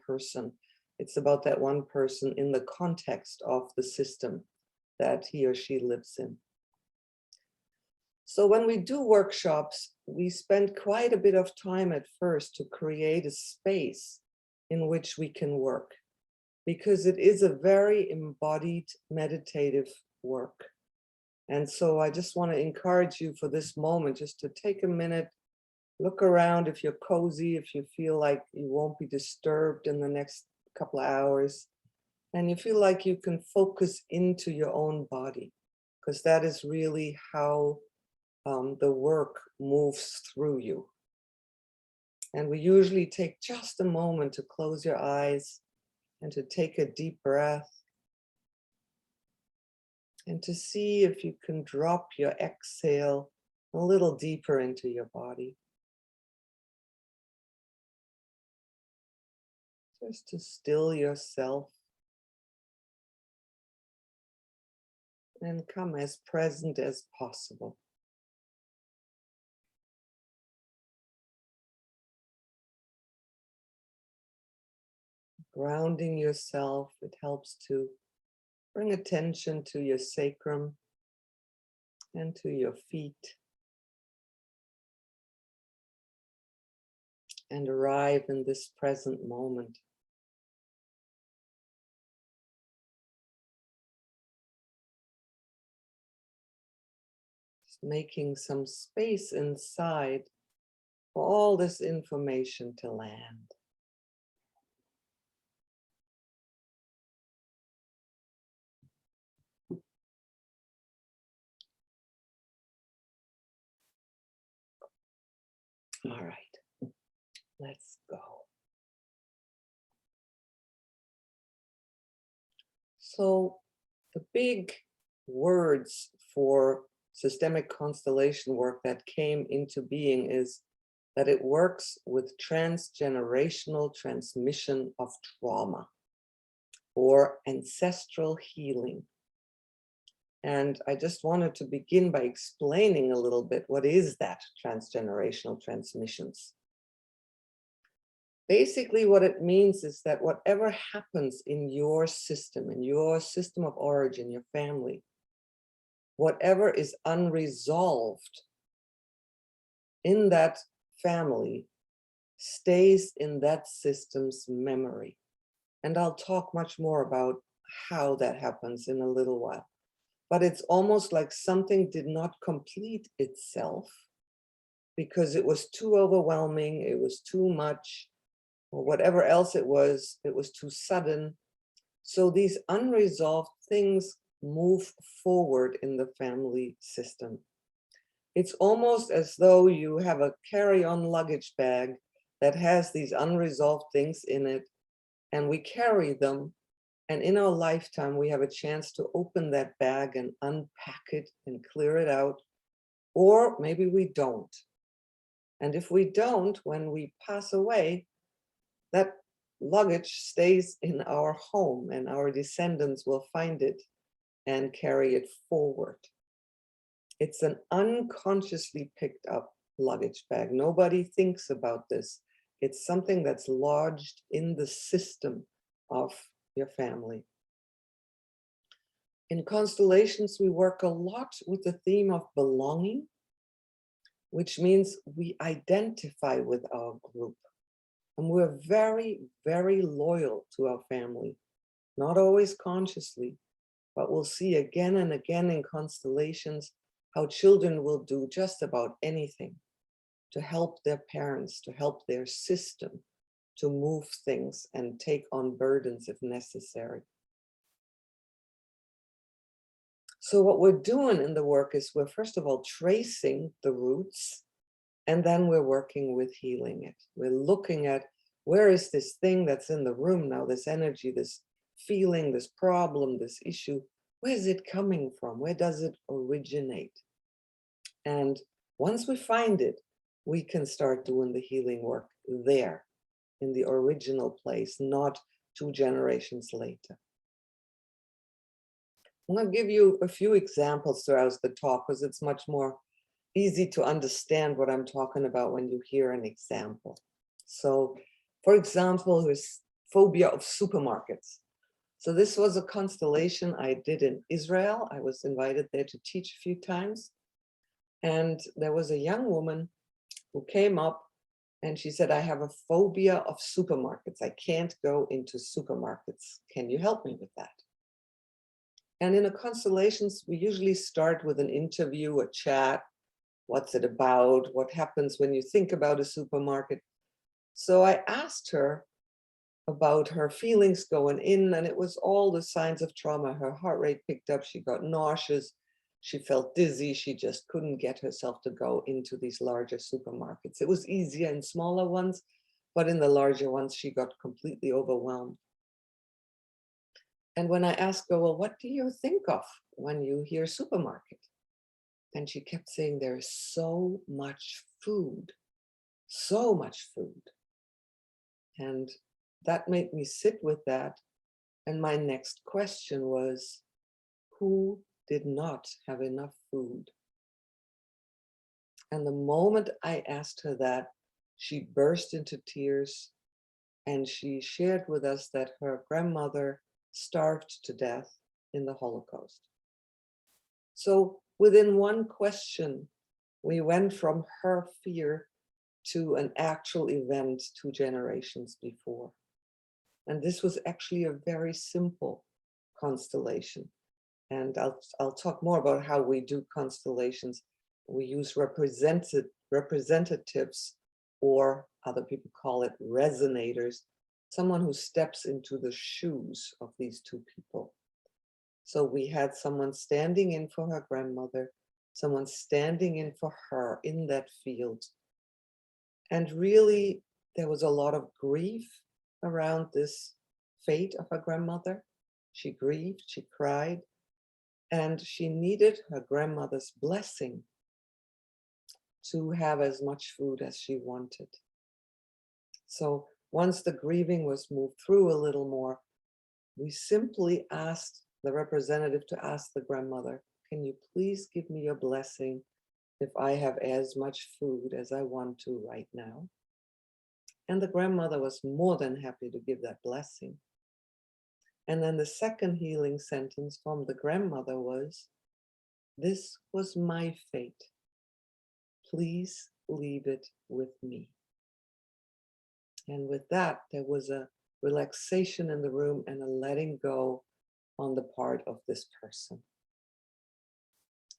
person. It's about that one person in the context of the system that he or she lives in. So when we do workshops, we spend quite a bit of time at first to create a space in which we can work, because it is a very embodied meditative work. And so I just want to encourage you for this moment just to take a minute, look around if you're cozy, if you feel like you won't be disturbed in the next couple of hours, and you feel like you can focus into your own body, because that is really how the work moves through you. And we usually take just a moment to close your eyes and to take a deep breath and to see if you can drop your exhale a little deeper into your body. Just to still yourself and come as present as possible. Grounding yourself, it helps to bring attention to your sacrum and to your feet, and arrive in this present moment. Just making some space inside for all this information to land. All right, let's go. So the big words for systemic constellation work that came into being is that it works with transgenerational transmission of trauma or ancestral healing. And I just wanted to begin by explaining a little bit, what is that transgenerational transmissions? Basically, what it means is that whatever happens in your system of origin, your family, whatever is unresolved in that family stays in that system's memory. And I'll talk much more about how that happens in a little while. But it's almost like something did not complete itself because it was too overwhelming, it was too much, or whatever else it was too sudden. So these unresolved things move forward in the family system. It's almost as though you have a carry-on luggage bag that has these unresolved things in it, and we carry them. And in our lifetime, we have a chance to open that bag and unpack it and clear it out, or maybe we don't. And if we don't, when we pass away, that luggage stays in our home and our descendants will find it and carry it forward. It's an unconsciously picked up luggage bag. Nobody thinks about this. It's something that's lodged in the system of your family. In constellations, we work a lot with the theme of belonging, which means we identify with our group. And we're very, very loyal to our family, not always consciously, but we'll see again and again in constellations how children will do just about anything to help their parents, to help their system, to move things and take on burdens if necessary. So what we're doing in the work is we're first of all tracing the roots, and then we're working with healing it. We're looking at where is this thing that's in the room now, this energy, this feeling, this problem, this issue, where is it coming from? Where does it originate? And once we find it, we can start doing the healing work there, in the original place, not 2 generations later. I'm going to give you a few examples throughout the talk because it's much more easy to understand what I'm talking about when you hear an example. So, for example, phobia of supermarkets. So this was a constellation I did in Israel. I was invited there to teach a few times. And there was a young woman who came up and she said, I have a phobia of supermarkets. I can't go into supermarkets. Can you help me with that? And in a constellations, we usually start with an interview, a chat. What's it about? What happens when you think about a supermarket? So I asked her about her feelings going in, and it was all the signs of trauma. Her heart rate picked up, she got nauseous, she felt dizzy, she just couldn't get herself to go into these larger supermarkets. It was easier in smaller ones, but in the larger ones, she got completely overwhelmed. And when I asked her, well, what do you think of when you hear supermarket? And she kept saying, there's so much food, so much food. And that made me sit with that. And my next question was, who did not have enough food? And the moment I asked her that, she burst into tears and she shared with us that her grandmother starved to death in the Holocaust. So within one question, we went from her fear to an actual event 2 generations before. And this was actually a very simple constellation. And I'll talk more about how we do constellations. We use representatives, or other people call it resonators, someone who steps into the shoes of these 2 people. So we had someone standing in for her grandmother, someone standing in for her in that field. And really, there was a lot of grief around this fate of her grandmother. She grieved, she cried, and she needed her grandmother's blessing to have as much food as she wanted. So once the grieving was moved through a little more, we simply asked the representative to ask the grandmother, can you please give me your blessing if I have as much food as I want to right now? And the grandmother was more than happy to give that blessing. And then the second healing sentence from the grandmother was, this was my fate. Please leave it with me. And with that, there was a relaxation in the room and a letting go on the part of this person.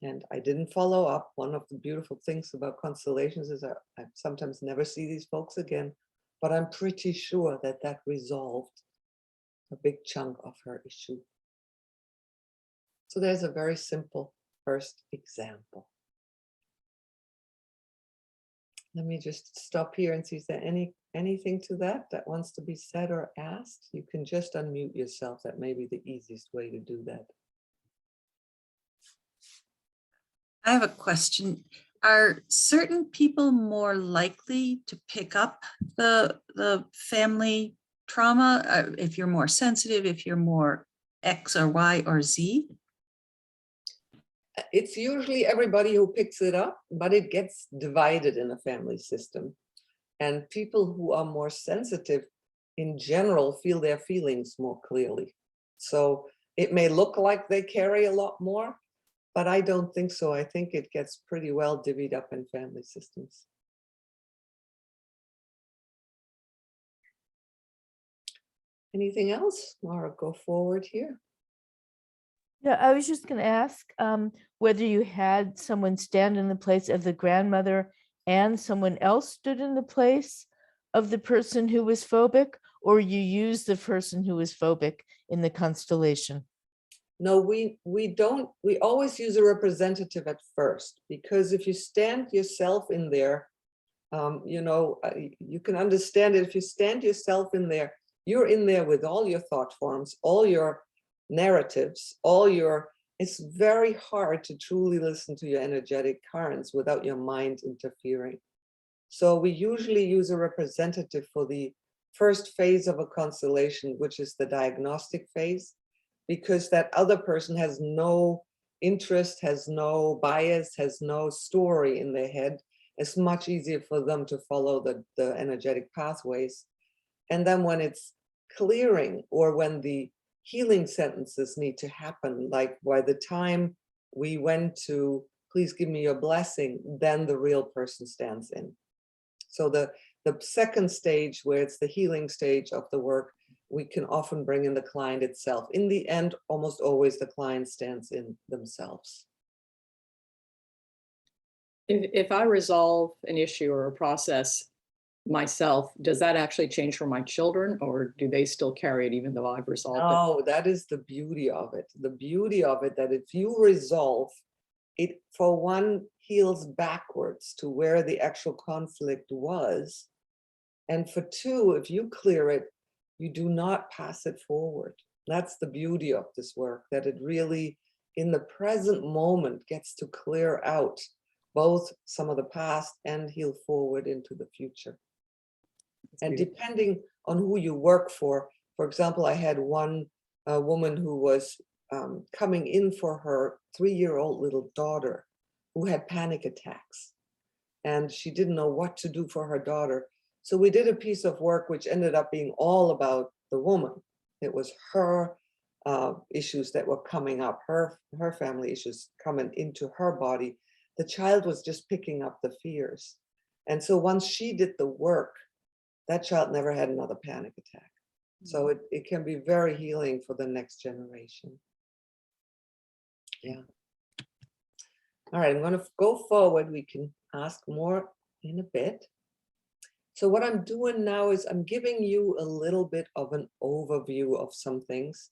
And I didn't follow up. One of the beautiful things about constellations is I sometimes never see these folks again, but I'm pretty sure that that resolved a big chunk of her issue. So there's a very simple first example. Let me just stop here and see if there anything to that wants to be said or asked. You can just unmute yourself. That may be the easiest way to do that. I have a question. Are certain people more likely to pick up the family trauma? If you're more sensitive, if you're more X or Y or Z? It's usually everybody who picks it up, but it gets divided in a family system. And people who are more sensitive in general feel their feelings more clearly. So it may look like they carry a lot more, but I don't think so. I think it gets pretty well divvied up in family systems. Anything else? Mara, go forward here. Yeah, I was just going to ask whether you had someone stand in the place of the grandmother and someone else stood in the place of the person who was phobic, or you use the person who was phobic in the constellation? No, we don't. We always use a representative at first, because if you stand yourself in there, you can understand it. If you stand yourself in there, you're in there with all your thought forms, all your narratives, it's very hard to truly listen to your energetic currents without your mind interfering. So we usually use a representative for the first phase of a constellation, which is the diagnostic phase, because that other person has no interest, has no bias, has no story in their head. It's much easier for them to follow the energetic pathways. And then when it's clearing, or when the healing sentences need to happen, like by the time we went to please give me your blessing, then the real person stands in. So the second stage, where it's the healing stage of the work, we can often bring in the client itself. In the end, almost always the client stands in themselves. If I resolve an issue or a process myself, does that actually change for my children, or do they still carry it even though I've resolved it? No, that is the beauty of it. The beauty of it, that if you resolve it, for one, heals backwards to where the actual conflict was. And for two, if you clear it, you do not pass it forward. That's the beauty of this work, that it really, in the present moment, gets to clear out both some of the past and heal forward into the future. And depending on who you work for example, I had one woman who was coming in for her 3-year-old little daughter who had panic attacks, and she didn't know what to do for her daughter. So we did a piece of work which ended up being all about the woman. It was her issues that were coming up, her family issues coming into her body. The child was just picking up the fears. And so once she did the work, that child never had another panic attack. So it can be very healing for the next generation. Yeah. All right, I'm going to go forward. We can ask more in a bit. So what I'm doing now is I'm giving you a little bit of an overview of some things.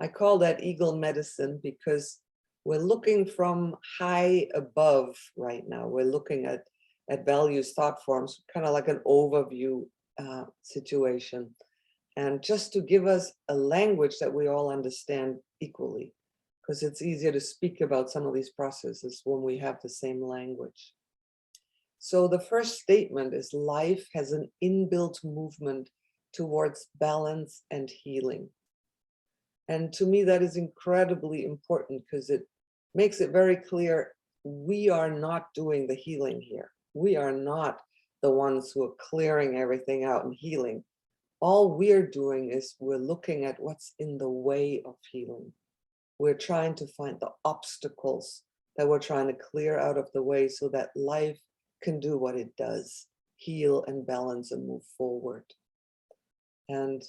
I call that eagle medicine because we're looking from high above right now. We're looking at values, thought forms, kind of like an overview situation. And just to give us a language that we all understand equally, because it's easier to speak about some of these processes when we have the same language. So the first statement is life has an inbuilt movement towards balance and healing. And to me, that is incredibly important because it makes it very clear we are not doing the healing here. We are not the ones who are clearing everything out and healing. All we're doing is we're looking at what's in the way of healing. We're trying to find the obstacles that we're trying to clear out of the way so that life can do what it does, heal and balance and move forward. And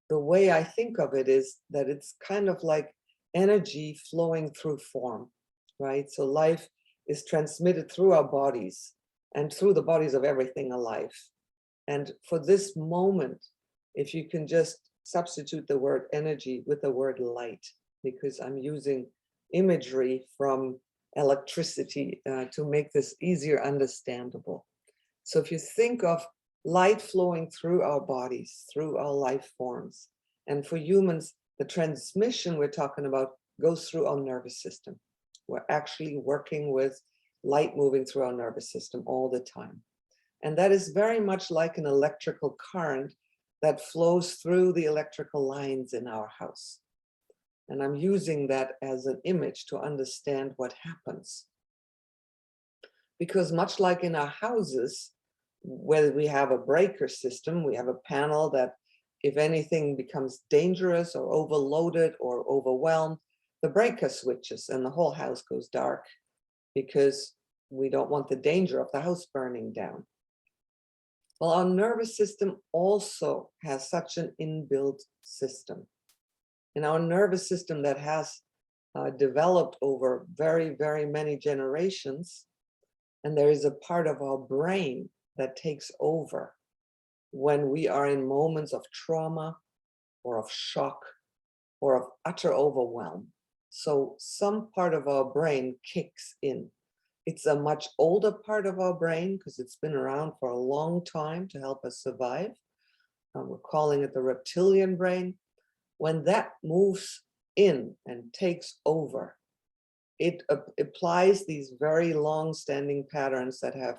the way I think of it is that it's kind of like energy flowing through form, right? So life is transmitted through our bodies and through the bodies of everything alive. And for this moment, if you can just substitute the word energy with the word light, because I'm using imagery from electricity to make this easier understandable. So if you think of light flowing through our bodies, through our life forms, and for humans, the transmission we're talking about goes through our nervous system. We're actually working with light moving through our nervous system all the time. And that is very much like an electrical current that flows through the electrical lines in our house. And I'm using that as an image to understand what happens. Because much like in our houses, whether we have a breaker system, we have a panel that if anything becomes dangerous or overloaded or overwhelmed, the breaker switches and the whole house goes dark because we don't want the danger of the house burning down. Well, our nervous system also has such an inbuilt system. And our nervous system that has developed over very, very many generations, and there is a part of our brain that takes over when we are in moments of trauma or of shock or of utter overwhelm. So some part of our brain kicks in. It's a much older part of our brain because it's been around for a long time to help us survive. We're calling it the reptilian brain. When that moves in and takes over, it applies these very long-standing patterns that have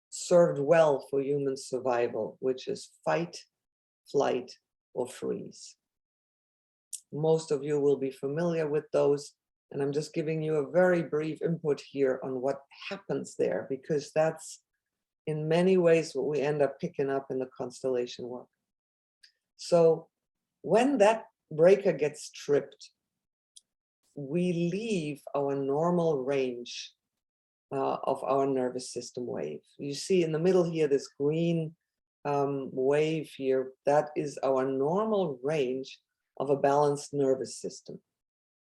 served well for human survival, which is fight, flight, or freeze. Most of you will be familiar with those, and I'm just giving you a very brief input here on what happens there, because that's in many ways what we end up picking up in the constellation work. So When that breaker gets tripped, we leave our normal range of our nervous system wave. You see in the middle here, this green wave here, that is our normal range of a balanced nervous system.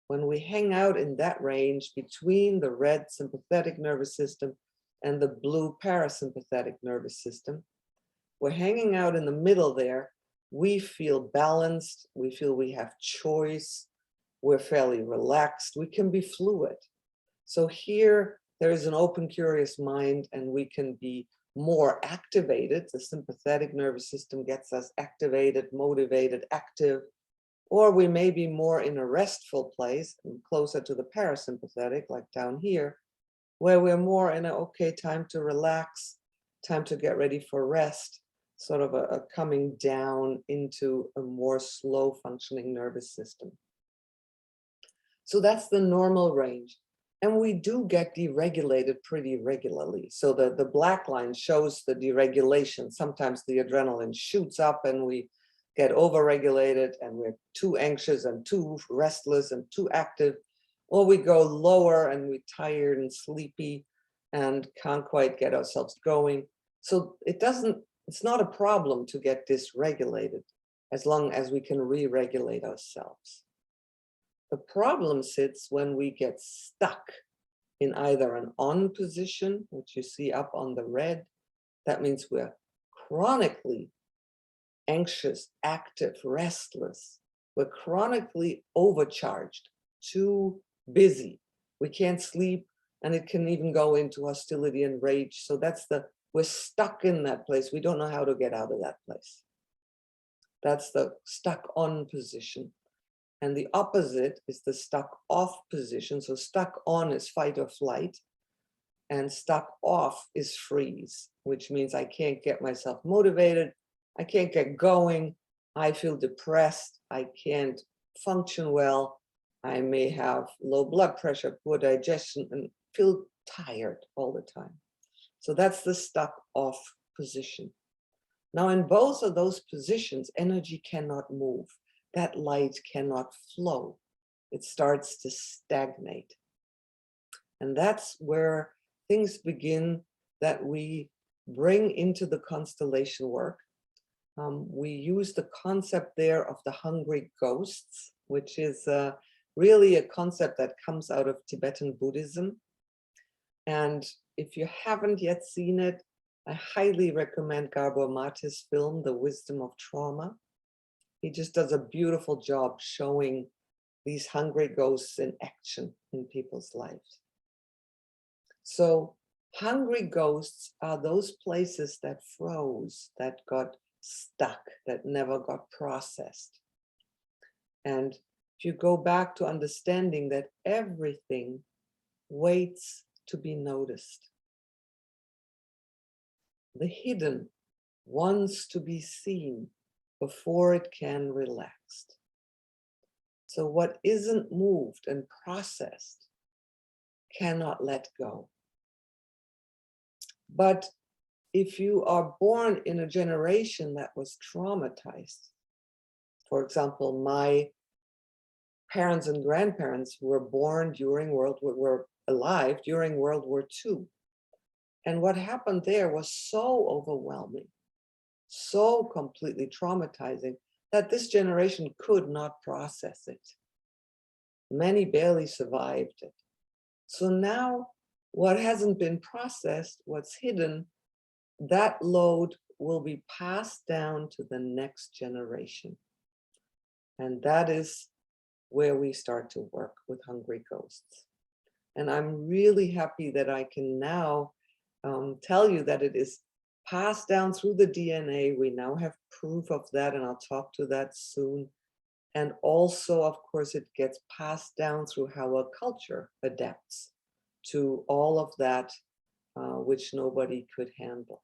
When we hang out in that range between the red sympathetic nervous system and the blue parasympathetic nervous system, we're hanging out in the middle there. We feel balanced, we feel we have choice, we're fairly relaxed, we can be fluid. So here there is an open, curious mind, and we can be more activated. The sympathetic nervous system gets us activated, motivated, active, or we may be more in a restful place and closer to the parasympathetic, like down here, where we're more in a, okay, time to relax, time to get ready for rest, sort of a coming down into a more slow functioning nervous system. So that's the normal range. And we do get deregulated pretty regularly. So the black line shows the deregulation. Sometimes the adrenaline shoots up and we get overregulated and we're too anxious and too restless and too active, or we go lower and we're tired and sleepy and can't quite get ourselves going. So it's not a problem to get dysregulated as long as we can re-regulate ourselves. The problem sits when we get stuck in either an on position, which you see up on the red. That means we're chronically anxious, active, restless. We're chronically overcharged, too busy. We can't sleep, and it can even go into hostility and rage. So we're stuck in that place. We don't know how to get out of that place. That's the stuck on position. And the opposite is the stuck off position. So stuck on is fight or flight, and stuck off is freeze, which means I can't get myself motivated. I can't get going. I feel depressed. I can't function well. I may have low blood pressure, poor digestion, and feel tired all the time. So that's the stuck off position. Now, in both of those positions, energy cannot move. That light cannot flow. It starts to stagnate. And that's where things begin that we bring into the constellation work. We use the concept there of the hungry ghosts, which is really a concept that comes out of Tibetan Buddhism. And if you haven't yet seen it, I highly recommend Gabor Mate's film, The Wisdom of Trauma. He just does a beautiful job showing these hungry ghosts in action in people's lives. So hungry ghosts are those places that froze, that got stuck, that never got processed. And if you go back to understanding that everything waits to be noticed. The hidden wants to be seen before it can relax. So what isn't moved and processed cannot let go. But if you are born in a generation that was traumatized, for example, my parents and grandparents were born during were alive during World War II. And what happened there was so overwhelming, so completely traumatizing that this generation could not process it. Many barely survived it. So now what hasn't been processed, what's hidden, that load will be passed down to the next generation. And that is where we start to work with hungry ghosts. And I'm really happy that I can now tell you that it is passed down through the DNA. We now have proof of that, and I'll talk to that soon. And also, of course, it gets passed down through how a culture adapts to all of that which nobody could handle.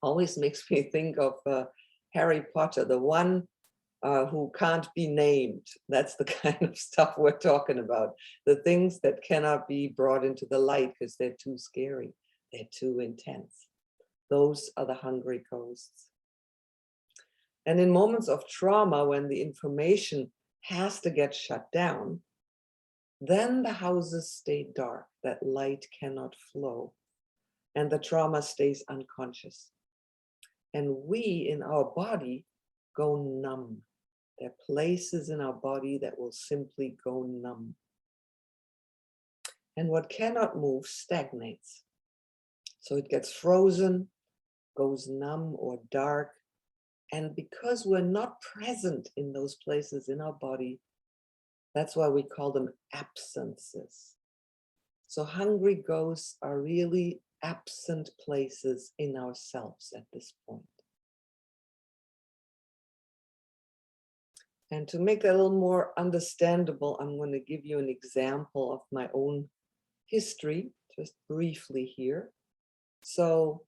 Always makes me think of Harry Potter, the one who can't be named. That's the kind of stuff we're talking about. The things that cannot be brought into the light because they're too scary, they're too intense. Those are the hungry ghosts. And in moments of trauma, when the information has to get shut down, then the houses stay dark, that light cannot flow, and the trauma stays unconscious. And we in our body go numb. There are places in our body that will simply go numb. And what cannot move stagnates. So it gets frozen, goes numb or dark. And because we're not present in those places in our body, that's why we call them absences. So hungry ghosts are really absent places in ourselves at this point. And to make that a little more understandable, I'm going to give you an example of my own history, just briefly here. So,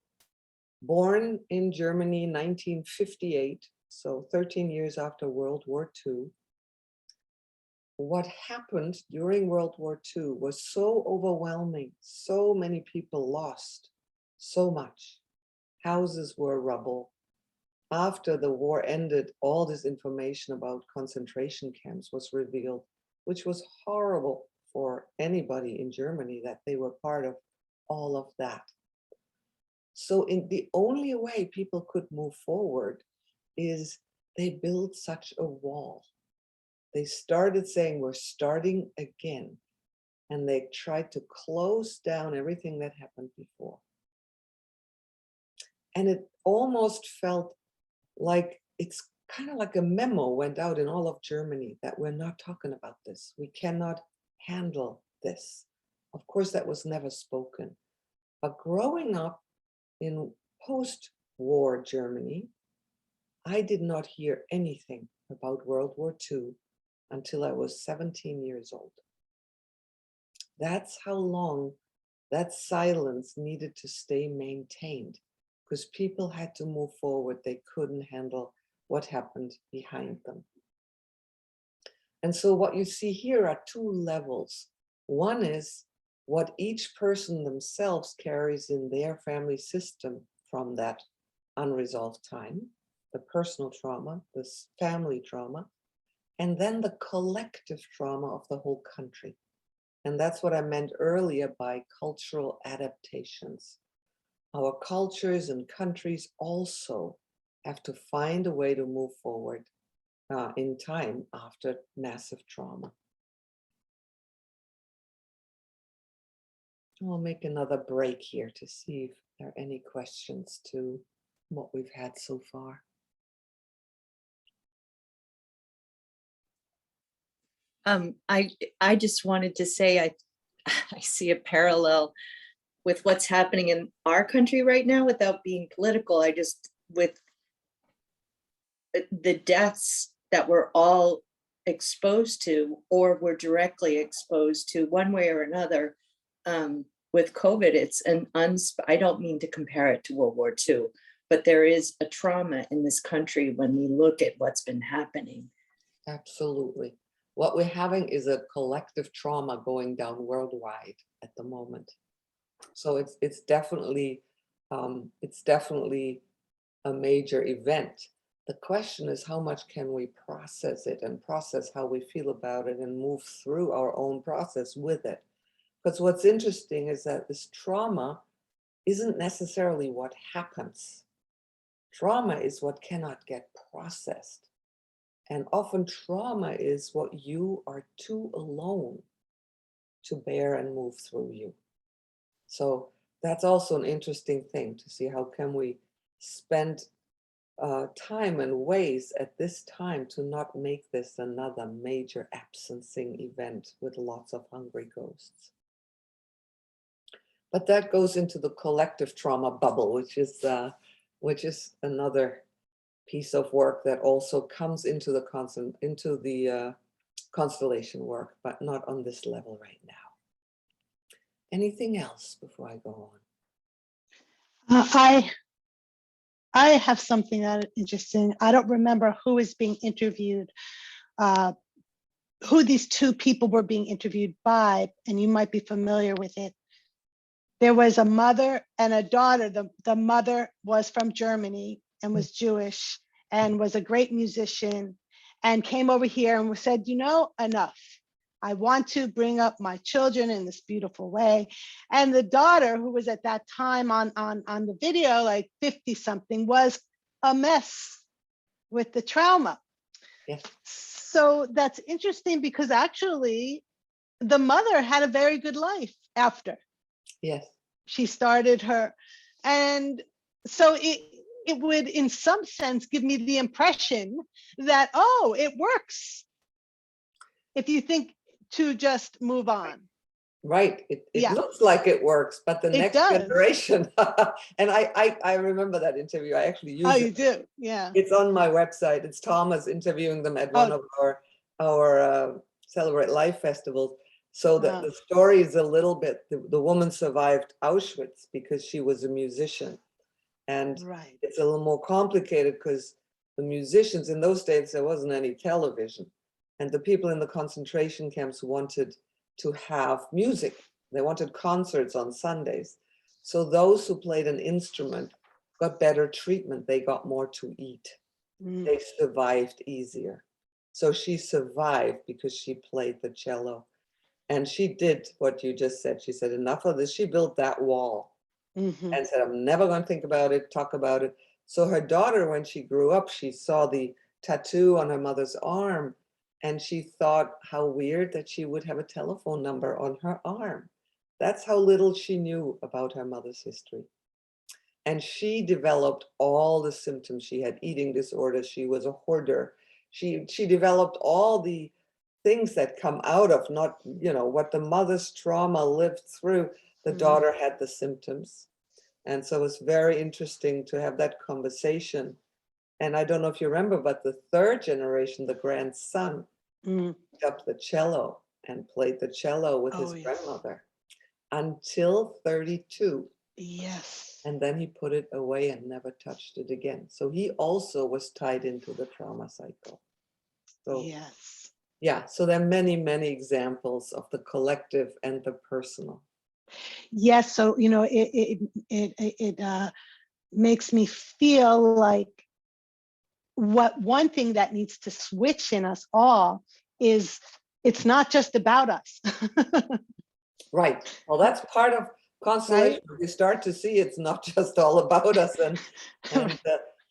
born in Germany, 1958, so 13 years after World War II. What happened during World War II was so overwhelming. So many people lost so much. Houses were rubble. After the war ended, all this information about concentration camps was revealed, which was horrible for anybody in Germany that they were part of all of that. So the only way people could move forward is they built such a wall. They started saying, we're starting again. And they tried to close down everything that happened before. And it almost felt like it's kind of like a memo went out in all of Germany that we're not talking about this. We cannot handle this. Of course, that was never spoken. But growing up in post-war Germany, I did not hear anything about World War II until I was 17 years old. That's how long that silence needed to stay maintained, because people had to move forward. They couldn't handle what happened behind them. And so what you see here are two levels. One is what each person themselves carries in their family system from that unresolved time, the personal trauma, this family trauma, and then the collective trauma of the whole country. And that's what I meant earlier by cultural adaptations. Our cultures and countries also have to find a way to move forward in time after massive trauma. I'll make another break here to see if there are any questions to what we've had so far. I just wanted to say I see a parallel with what's happening in our country right now without being political. With the deaths that we're all exposed to or were directly exposed to one way or another. With COVID, I don't mean to compare it to World War II, but there is a trauma in this country when we look at what's been happening. Absolutely. What we're having is a collective trauma going down worldwide at the moment. So it's definitely a major event. The question is, how much can we process it and process how we feel about it and move through our own process with it? Because what's interesting is that this trauma isn't necessarily what happens. Trauma is what cannot get processed. And often trauma is what you are too alone to bear and move through you. So that's also an interesting thing to see how can we spend time and ways at this time to not make this another major absencing event with lots of hungry ghosts. But that goes into the collective trauma bubble, which is another piece of work that also comes into the constellation work, but not on this level right now. Anything else before I go on? I have something that is interesting. I don't remember who is being interviewed, who these two people were being interviewed by, and you might be familiar with it. There was a mother and a daughter. The mother was from Germany and was Jewish, and was a great musician and came over here and said, you know, enough. I want to bring up my children in this beautiful way. And the daughter, who was at that time on the video, like 50 something, was a mess with the trauma. Yes. So that's interesting because actually the mother had a very good life after Yes. she started her. And so it would, in some sense, give me the impression that, oh, it works if you think to just move on. Right. It Yeah. looks like it works, but the It next does. generation, and I remember that interview. I actually use Oh, it. you do? Yeah. It's on my website. It's Thomas interviewing them at one Oh. of our Celebrate Life festivals. So Oh. the story is a little bit, the woman survived Auschwitz because she was a musician. And Right. it's a little more complicated because the musicians in those days, there wasn't any television. And the people in the concentration camps wanted to have music. They wanted concerts on Sundays. So those who played an instrument got better treatment. They got more to eat. Mm. They survived easier. So she survived because she played the cello. And she did what you just said. She said, enough of this. She built that wall Mhm. and said, I'm never going to think about it, talk about it. So her daughter, when she grew up, she saw the tattoo on her mother's arm. And she thought how weird that she would have a telephone number on her arm. That's how little she knew about her mother's history. And she developed all the symptoms. She had eating disorders. She was a hoarder. She developed all the things that come out of not, you know, what the mother's trauma lived through. The daughter had the symptoms. And so it's very interesting to have that conversation. And I don't know if you remember, but the third generation, the grandson, picked up the cello and played the cello with his yes. grandmother until 32. Yes. And then he put it away and never touched it again. So he also was tied into the trauma cycle. So Yes. yeah, so there are many, many examples of the collective and the personal. Yes. So, you know, it makes me feel like one thing that needs to switch in us all is it's not just about us. Right. Well, that's part of constellation. Right? You start to see it's not just all about us.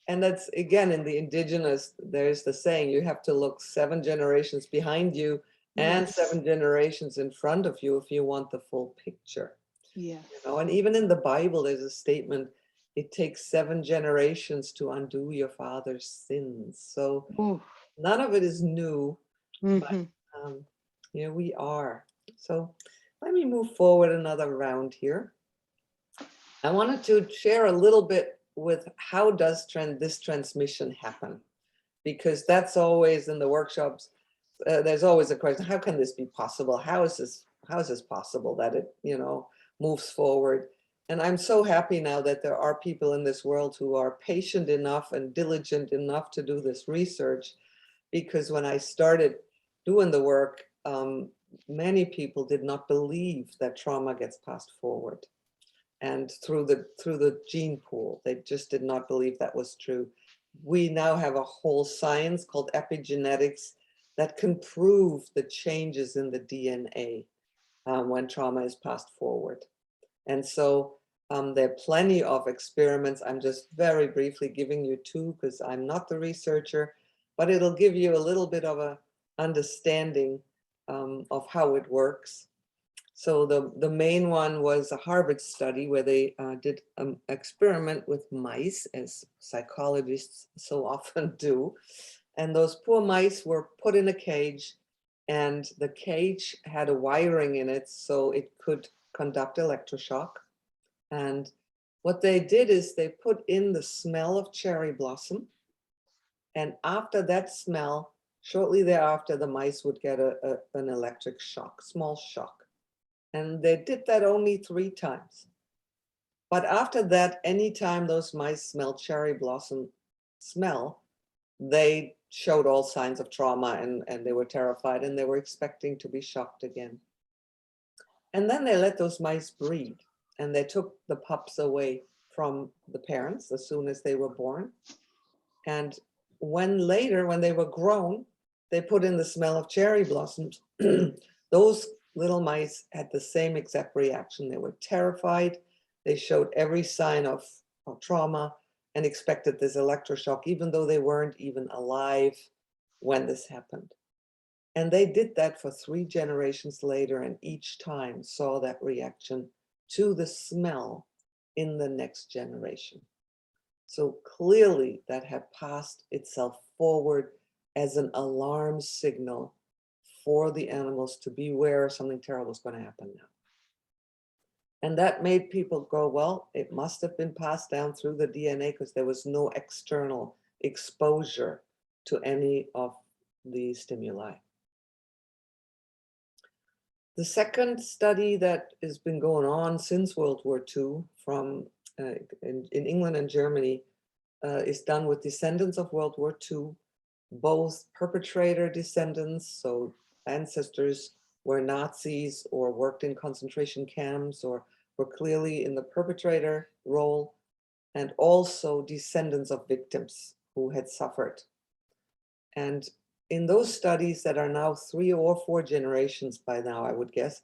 And that's, again, in the indigenous, there's the saying, you have to look 7 generations behind you and Yes. 7 generations in front of you if you want the full picture. Yes. You know, and even in the Bible, there's a statement, it takes 7 generations to undo your father's sins. So Ooh. none of it is new, but Mhm. you know, we are. So let me move forward another round here. I wanted to share a little bit with how does this transmission happen? Because that's always in the workshops, there's always a question, how can this be possible? How is this possible that it, you know, moves forward? And I'm so happy now that there are people in this world who are patient enough and diligent enough to do this research, because when I started doing the work, many people did not believe that trauma gets passed forward. And through the gene pool, they just did not believe that was true. We now have a whole science called epigenetics that can prove the changes in the DNA when trauma is passed forward. And so there are plenty of experiments. I'm just very briefly giving you 2 because I'm not the researcher, but it'll give you a little bit of a understanding of how it works. So the main one was a Harvard study where they did an experiment with mice, as psychologists so often do. And those poor mice were put in a cage, and the cage had a wiring in it so it could conduct electroshock. And what they did is they put in the smell of cherry blossom. And after that smell, shortly thereafter, the mice would get an electric shock, small shock. And they did that only 3 times. But after that, anytime those mice smelled cherry blossom smell, they showed all signs of trauma and they were terrified and they were expecting to be shocked again. And then they let those mice breed and they took the pups away from the parents as soon as they were born. And when later, when they were grown, they put in the smell of cherry blossoms, those little mice had the same exact reaction. They were terrified. They showed every sign of trauma and expected this electroshock, even though they weren't even alive when this happened. And they did that for 3 generations later, and each time saw that reaction to the smell in the next generation. So clearly that had passed itself forward as an alarm signal for the animals to beware something terrible is going to happen now. And that made people go, well, it must have been passed down through the DNA because there was no external exposure to any of the stimuli. The second study that has been going on since World War II from in England and Germany is done with descendants of World War II, both perpetrator descendants, so ancestors were Nazis or worked in concentration camps or were clearly in the perpetrator role, and also descendants of victims who had suffered. And in those studies that are now 3 or 4 generations by now, I would guess,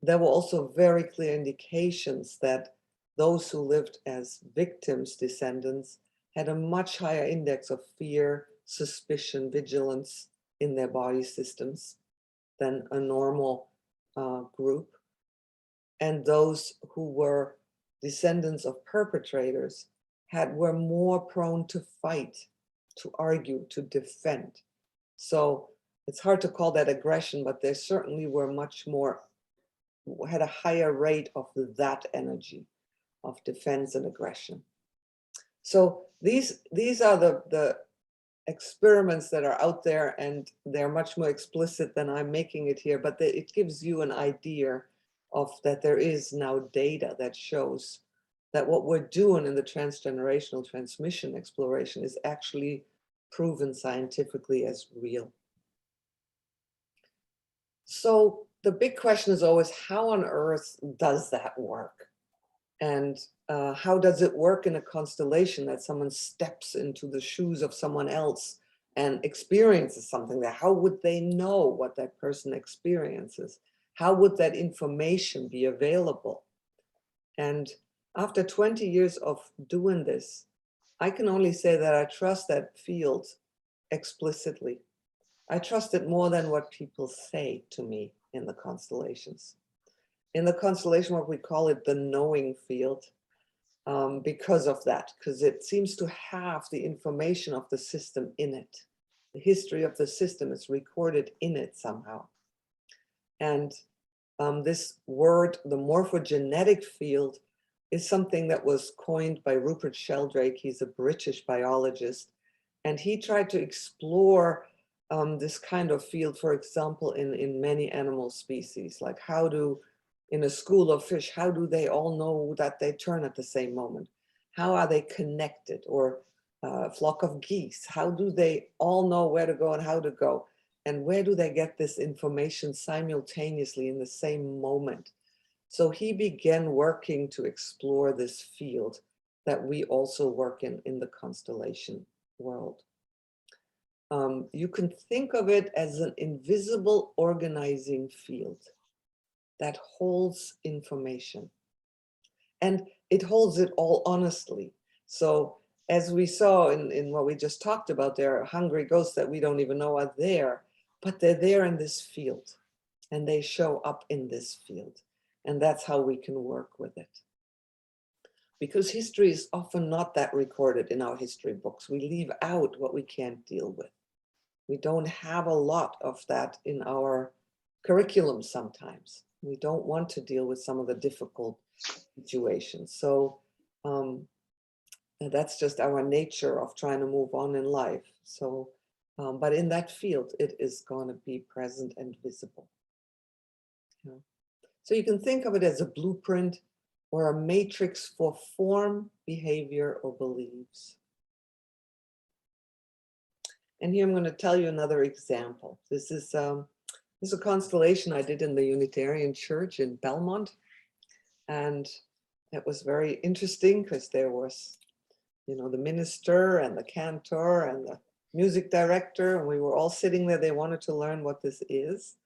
there were also very clear indications that those who lived as victims, descendants, had a much higher index of fear, suspicion, vigilance in their body systems than a normal group. And those who were descendants of perpetrators were more prone to fight, to argue, to defend. So it's hard to call that aggression, but they certainly were much more, had a higher rate of that energy of defense and aggression. So these are the experiments that are out there, and they're much more explicit than I'm making it here, but it gives you an idea of that there is now data that shows that what we're doing in the transgenerational transmission exploration is actually proven scientifically as real. So the big question is always, how on earth does that work? And how does it work in a constellation that someone steps into the shoes of someone else and experiences something there? How would they know what that person experiences? How would that information be available? And after 20 years of doing this, I can only say that I trust that field explicitly. I trust it more than what people say to me in the constellations. In the constellation, what we call it the knowing field, because of that, because it seems to have the information of the system in it. The history of the system is recorded in it somehow. And this word, the morphogenetic field, is something that was coined by Rupert Sheldrake. He's a British biologist, and he tried to explore this kind of field, for example, in many animal species, like how do, in a school of fish, how do they all know that they turn at the same moment? How are they connected? Or a flock of geese, how do they all know where to go and how to go? And where do they get this information simultaneously in the same moment? So he began working to explore this field that we also work in the constellation world. You can think of it as an invisible organizing field that holds information. And it holds it all honestly. So as we saw in what we just talked about, there are hungry ghosts that we don't even know are there, but they're there in this field and they show up in this field. And that's how we can work with it. Because history is often not that recorded in our history books. We leave out what we can't deal with. We don't have a lot of that in our curriculum sometimes. We don't want to deal with some of the difficult situations. So that's just our nature of trying to move on in life. So, but in that field, it is going to be present and visible. Yeah. So you can think of it as a blueprint or a matrix for form, behavior, or beliefs. And here I'm going to tell you another example. This is a constellation I did in the Unitarian Church in Belmont. And it was very interesting because there was, you know, the minister and the cantor and the music director, and we were all sitting there. They wanted to learn what this is.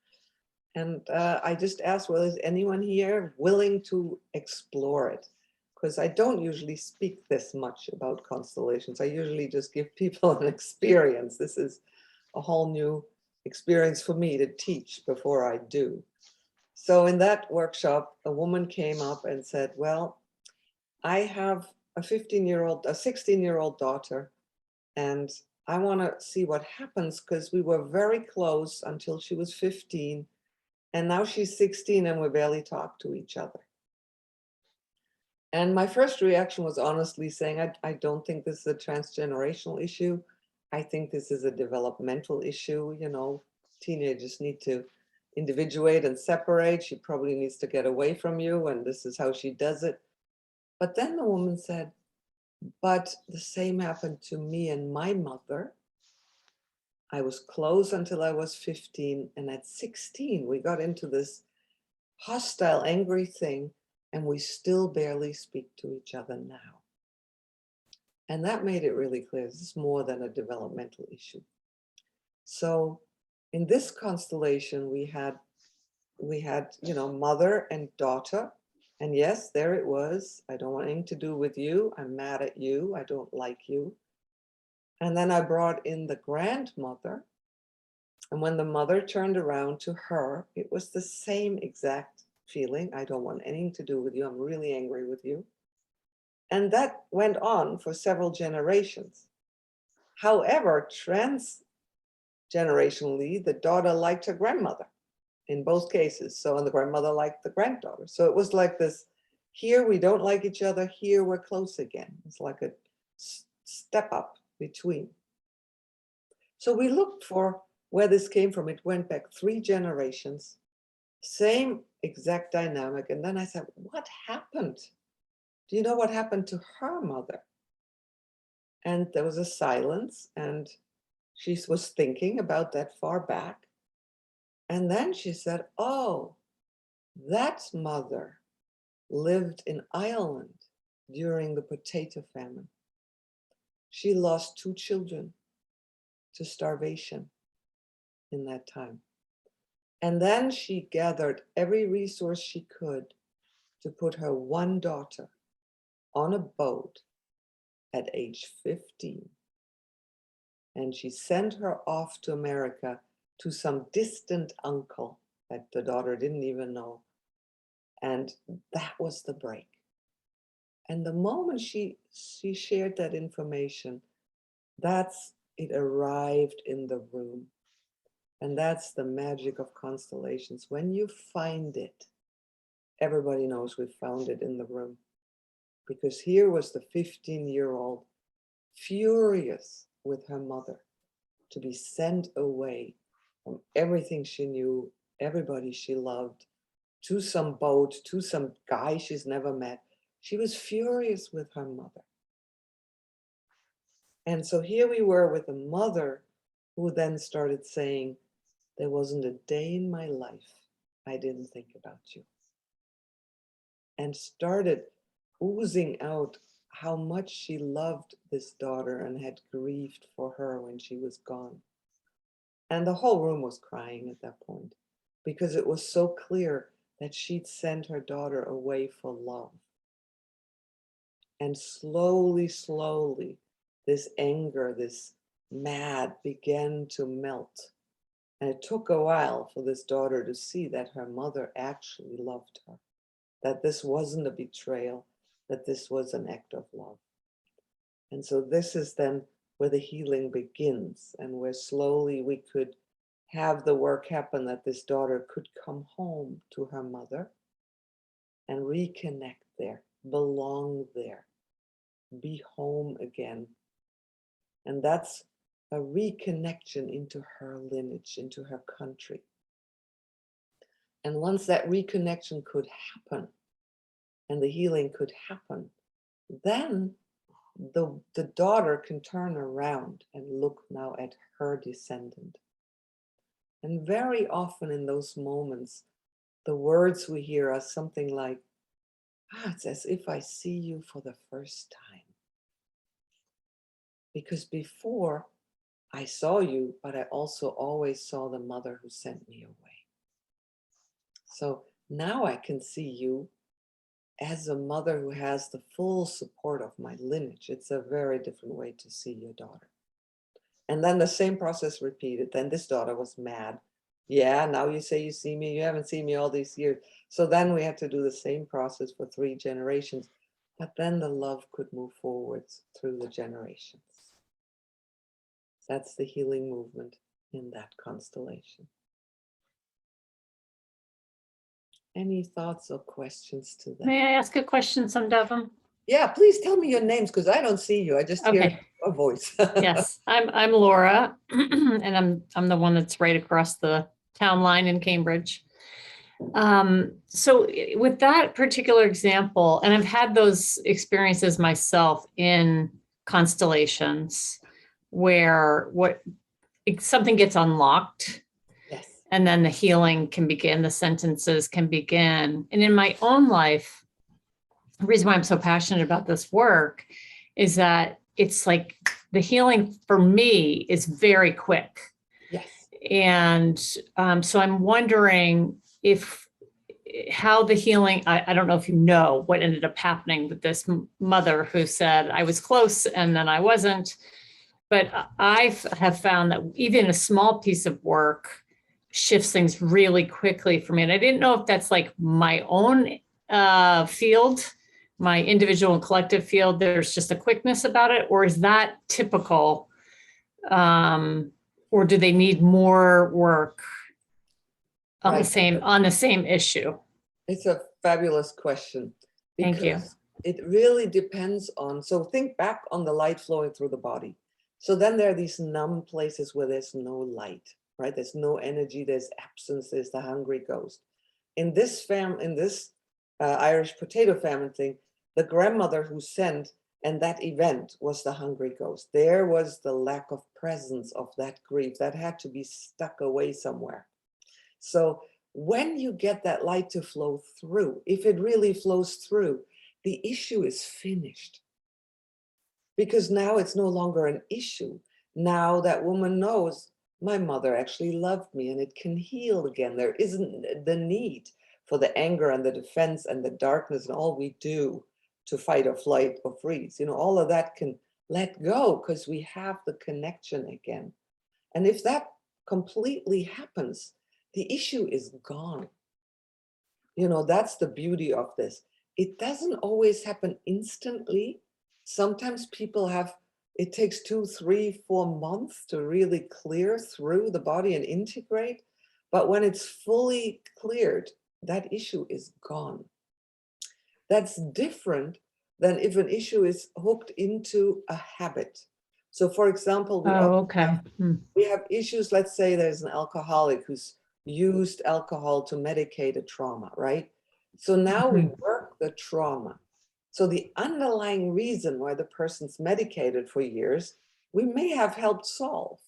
And I just asked, well, is anyone here willing to explore it? Because I don't usually speak this much about constellations. I usually just give people an experience. This is a whole new experience for me to teach before I do. So in that workshop, a woman came up and said, well, I have a 16-year-old daughter, and I want to see what happens, because we were very close until she was 15. And now she's 16 and we barely talk to each other. And my first reaction was honestly saying, I don't think this is a transgenerational issue. I think this is a developmental issue. You know, teenagers need to individuate and separate. She probably needs to get away from you, and this is how she does it. But then the woman said, but the same happened to me and my mother. I was close until I was 15. And at 16, we got into this hostile, angry thing, and we still barely speak to each other now. And that made it really clear this is more than a developmental issue. So in this constellation, we had, you know, mother and daughter. And yes, there it was. I don't want anything to do with you. I'm mad at you. I don't like you. And then I brought in the grandmother. And when the mother turned around to her, it was the same exact feeling. I don't want anything to do with you. I'm really angry with you. And that went on for several generations. However, transgenerationally, the daughter liked her grandmother in both cases. So, and the grandmother liked the granddaughter. So it was like this, here we don't like each other, here we're close again. It's like a step up between. So we looked for where this came from. It went back 3 generations, same exact dynamic. And then I said, what happened? Do you know what happened to her mother? And there was a silence, and she was thinking about that far back. And then she said, oh, that mother lived in Ireland during the potato famine. She lost 2 children to starvation in that time. And then she gathered every resource she could to put her one daughter on a boat at age 15. And she sent her off to America to some distant uncle that the daughter didn't even know. And that was the break. And the moment she shared that information, it arrived in the room. And that's the magic of constellations. When you find it, everybody knows we found it in the room. Because here was the 15-year-old furious with her mother to be sent away from everything she knew, everybody she loved, to some boat, to some guy she's never met. She was furious with her mother. And so here we were with a mother who then started saying, there wasn't a day in my life I didn't think about you. And started oozing out how much she loved this daughter and had grieved for her when she was gone. And the whole room was crying at that point, because it was so clear that she'd sent her daughter away for love. And slowly, slowly, this anger, this mad began to melt. And it took a while for this daughter to see that her mother actually loved her, that this wasn't a betrayal, that this was an act of love. And so this is then where the healing begins, and where slowly we could have the work happen, that this daughter could come home to her mother and reconnect there, belong there, be home again. And that's a reconnection into her lineage, into her country. And once that reconnection could happen and the healing could happen, then the daughter can turn around and look now at her descendant. And very often in those moments, the words we hear are something like, it's as if I see you for the first time. Because before, I saw you, but I also always saw the mother who sent me away. So now I can see you as a mother who has the full support of my lineage. It's a very different way to see your daughter. And then the same process repeated. Then this daughter was mad. Yeah, now you say you see me. You haven't seen me all these years. So then we had to do the same process for 3 generations. But then the love could move forwards through the generations. That's the healing movement in that constellation. Any thoughts or questions to that? May I ask a question, Samvedam? Yeah, please tell me your names because I don't see you. I just hear Okay. a voice. Yes, I'm Laura, and I'm the one that's right across the town line in Cambridge. So with that particular example, and I've had those experiences myself in constellations where something gets unlocked Yes. and then the healing can begin, the sentences can begin. And in my own life, the reason why I'm so passionate about this work is that it's like the healing for me is very quick. Yes. And so I'm wondering how the healing, I don't know if you know what ended up happening with this mother who said I was close and then I wasn't. But I have found that even a small piece of work shifts things really quickly for me. And I didn't know if that's like my own field, my individual and collective field, there's just a quickness about it, or is that typical? Or do they need more work on Right. the same issue? It's a fabulous question. Thank you. It really depends on, so think back on the light flowing through the body. So then there are these numb places where there's no light, right? There's no energy, there's absence, there's the hungry ghost. In this Irish potato famine thing, the grandmother who sent and that event was the hungry ghost. There was the lack of presence of that grief that had to be stuck away somewhere. So when you get that light to flow through, if it really flows through, the issue is finished. Because now it's no longer an issue. Now that woman knows my mother actually loved me and it can heal again. There isn't the need for the anger and the defense and the darkness and all we do to fight or flight or freeze. All of that can let go because we have the connection again. And if that completely happens, the issue is gone. That's the beauty of this. It doesn't always happen instantly. Sometimes it takes 2, 3, 4 months to really clear through the body and integrate. But when it's fully cleared, that issue is gone. That's different than if an issue is hooked into a habit. So for example, we have issues, let's say there's an alcoholic who's used alcohol to medicate a trauma, right? So now we work the trauma. So the underlying reason why the person's medicated for years, we may have helped solve.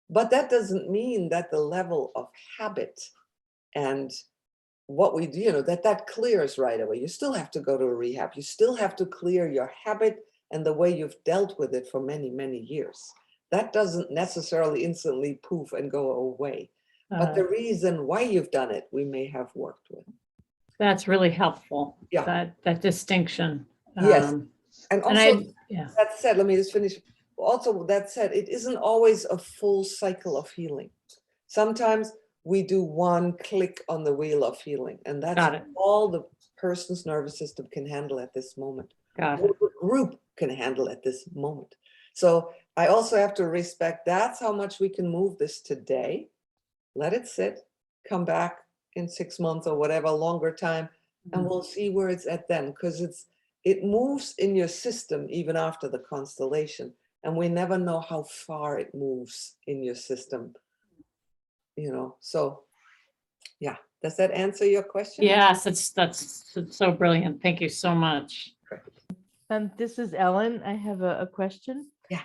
But that doesn't mean that the level of habit and what we do, that clears right away. You still have to go to a rehab. You still have to clear your habit and the way you've dealt with it for many, many years. That doesn't necessarily instantly poof and go away. But the reason why you've done it, we may have worked with. That's really helpful. Yeah. That distinction. Yes. And also, that said, let me just finish. Also, that said, it isn't always a full cycle of healing. Sometimes we do one click on the wheel of healing, and that's all the person's nervous system can handle at this moment. Got it. The group can handle at this moment. So I also have to respect that's how much we can move this today. Let it sit, come back in 6 months or whatever, longer time, and we'll see where it's at then, because it moves in your system even after the constellation, and we never know how far it moves in your system. So yeah, does that answer your question? Yes, that's so brilliant. Thank you so much. This is Ellen. I have a question. Yeah.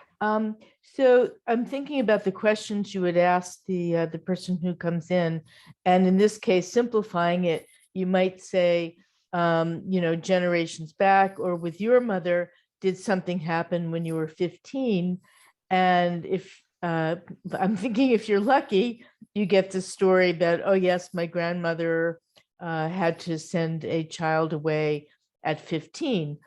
So I'm thinking about the questions you would ask the person who comes in, and in this case, simplifying it, you might say, generations back, or with your mother, did something happen when you were 15? And if I'm thinking if you're lucky, you get the story that, oh yes, my grandmother had to send a child away at 15.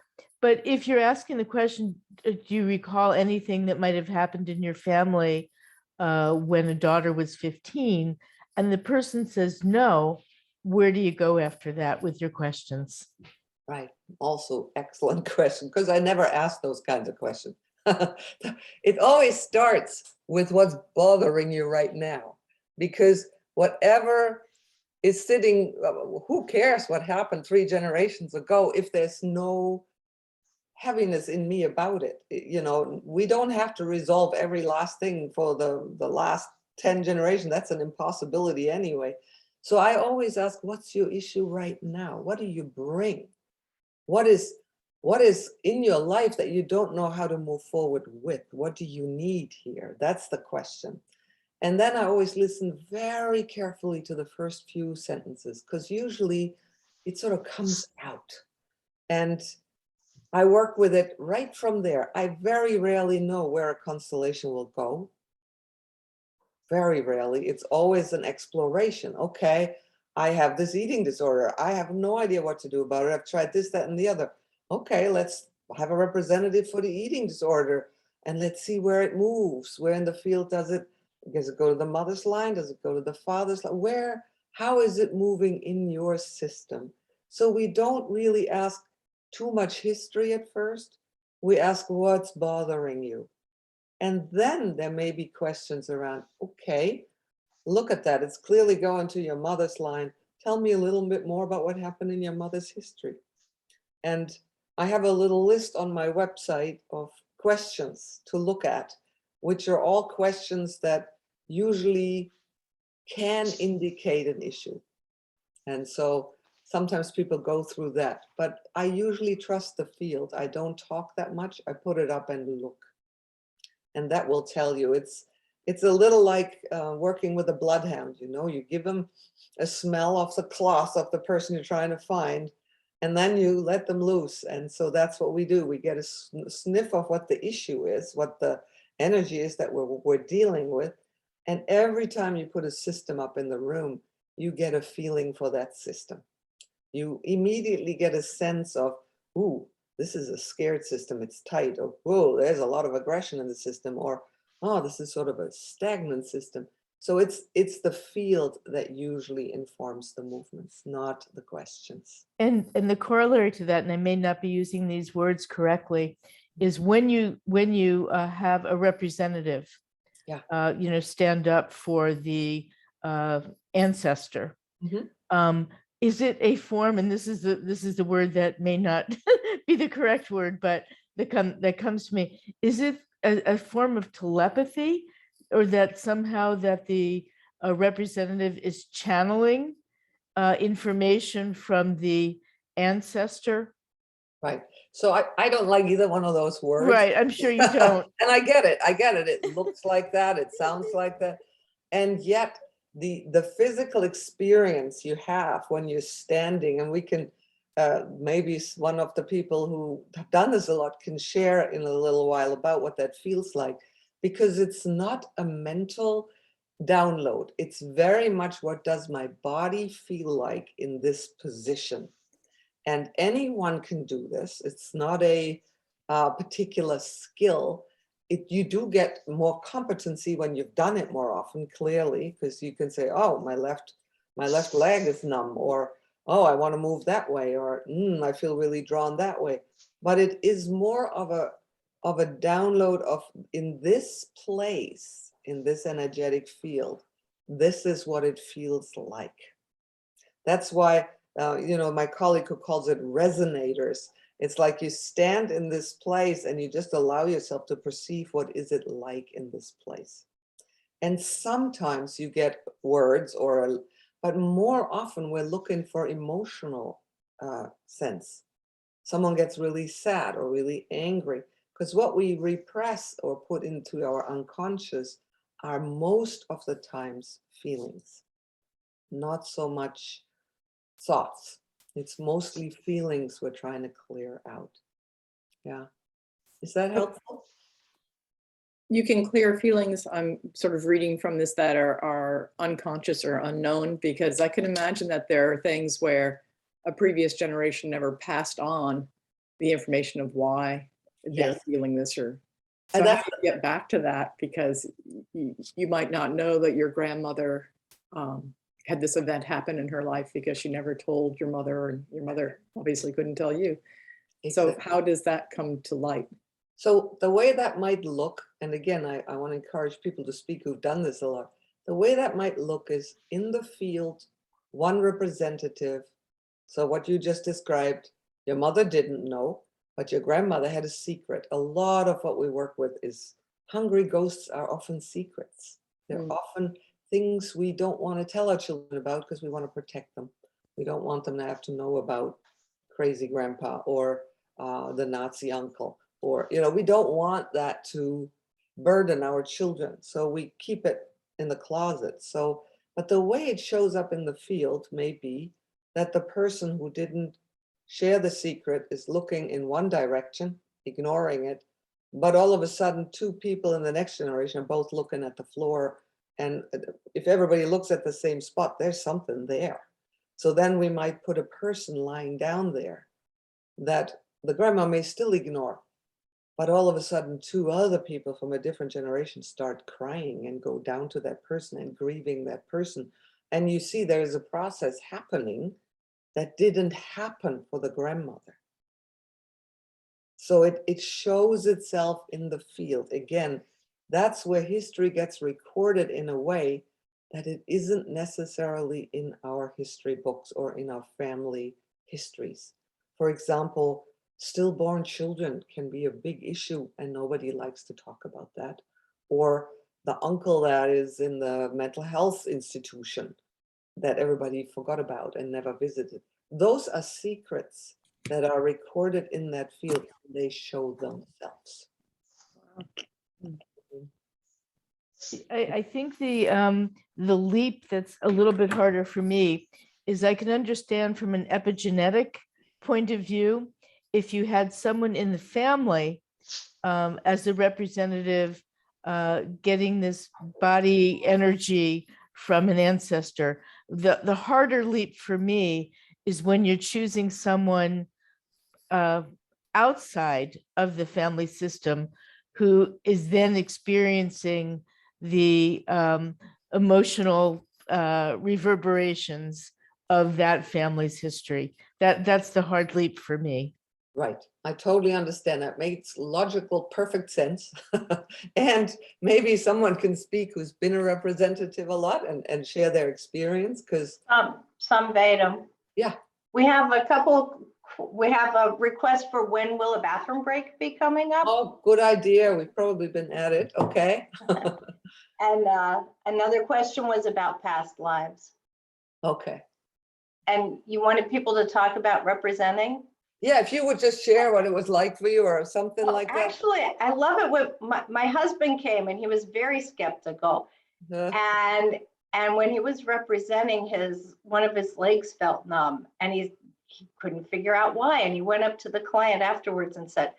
But if you're asking the question, do you recall anything that might have happened in your family when a daughter was 15? And the person says no, where do you go after that with your questions? Right. Also, excellent question, because I never ask those kinds of questions. It always starts with what's bothering you right now, because whatever is sitting, who cares what happened 3 generations ago if there's no heaviness in me about it? You know, we don't have to resolve every last thing for the last 10 generations. That's an impossibility anyway. So I always ask, what's your issue right now? What do you bring? What is in your life that you don't know how to move forward with? What do you need here? That's the question. And then I always listen very carefully to the first few sentences, because usually it sort of comes out. And I work with it right from there. I very rarely know where a constellation will go. Very rarely. It's always an exploration. Okay, I have this eating disorder. I have no idea what to do about it. I've tried this, that, and the other. Okay, let's have a representative for the eating disorder and let's see where it moves. Where in the field does it go to the mother's line? Does it go to the father's line? Where, how is it moving in your system? So we don't really ask too much history at first. We ask what's bothering you. And then there may be questions around, okay, look at that. It's clearly going to your mother's line. Tell me a little bit more about what happened in your mother's history. And I have a little list on my website of questions to look at, which are all questions that usually can indicate an issue. And so sometimes people go through that, but I usually trust the field. I don't talk that much. I put it up and look. And that will tell you. It's a little like working with a bloodhound. You know, you give them a smell of the cloth of the person you're trying to find, and then you let them loose. And so that's what we do. We get a sniff of what the issue is, what the energy is that we're dealing with. And every time you put a system up in the room, you get a feeling for that system. You immediately get a sense of, ooh, this is a scared system, it's tight, or whoa, there's a lot of aggression in the system, or oh, this is sort of a stagnant system. So it's the field that usually informs the movements, not the questions. And the corollary to that, and I may not be using these words correctly, is when you have a representative, stand up for the ancestor. Mhm. Is it a form, and this is the word that may not be the correct word, but that comes to me, is it a form of telepathy, or that somehow that the representative is channeling information from the ancestor? Right. So I don't like either one of those words. Right, I'm sure you don't. And I get it. It looks like that. It sounds like that. And yet the physical experience you have when you're standing, and we can, maybe one of the people who have done this a lot can share in a little while about what that feels like, because it's not a mental download. It's very much, what does my body feel like in this position? And anyone can do this. It's not a particular skill. You do get more competency when you've done it more often, clearly, because you can say, oh, my left leg is numb, or oh, I want to move that way, or I feel really drawn that way. But it is more of a download of, in this place, in this energetic field, this is what it feels like. That's why my colleague who calls it resonators, it's like you stand in this place and you just allow yourself to perceive what is it like in this place. And sometimes you get words, but more often we're looking for emotional sense. Someone gets really sad or really angry, because what we repress or put into our unconscious are most of the times feelings, not so much thoughts. It's mostly feelings we're trying to clear out. Yeah. Is that helpful? You can clear feelings, I'm sort of reading from this, that are unconscious or unknown, because I can imagine that there are things where a previous generation never passed on the information of why they're Yes. feeling this, or so And how that's do you get back to that, because you might not know that your grandmother had this event happen in her life because she never told your mother, and your mother obviously couldn't tell you. So exactly. how does that come to light? So the way that might look, and again, I want to encourage people to speak who've done this a lot. The way that might look is in the field, one representative. So what you just described, your mother didn't know, but your grandmother had a secret. A lot of what we work with is hungry ghosts are often secrets. They're often things we don't want to tell our children about because we want to protect them. We don't want them to have to know about crazy grandpa or the Nazi uncle, or, we don't want that to burden our children. So we keep it in the closet. So, but the way it shows up in the field may be that the person who didn't share the secret is looking in one direction, ignoring it, but all of a sudden 2 people in the next generation are both looking at the floor. And if everybody looks at the same spot, there's something there. So then we might put a person lying down there that the grandma may still ignore, but all of a sudden 2 other people from a different generation start crying and go down to that person and grieving that person. And you see there's a process happening that didn't happen for the grandmother. So it shows itself in the field. Again, that's where history gets recorded in a way that it isn't necessarily in our history books or in our family histories. For example, stillborn children can be a big issue and nobody likes to talk about that. Or the uncle that is in the mental health institution that everybody forgot about and never visited. Those are secrets that are recorded in that field. They show themselves. I think the leap that's a little bit harder for me is I can understand from an epigenetic point of view, if you had someone in the family as a representative getting this body energy from an ancestor. The harder leap for me is when you're choosing someone outside of the family system who is then experiencing the emotional reverberations of that family's history. That's the hard leap for me. Right. I totally understand. That makes logical, perfect sense. And maybe someone can speak who's been a representative a lot and share their experience, because Samvedam. Yeah. We have a request for when will a bathroom break be coming up? Oh, good idea. We've probably been at it. Okay. And another question was about past lives. Okay. And you wanted people to talk about representing? Yeah, if you would just share what it was like for you or something Well, like that. actually, I love it when my husband came and he was very skeptical. And when he was representing, one of his legs felt numb and he couldn't figure out why. And he went up to the client afterwards and said,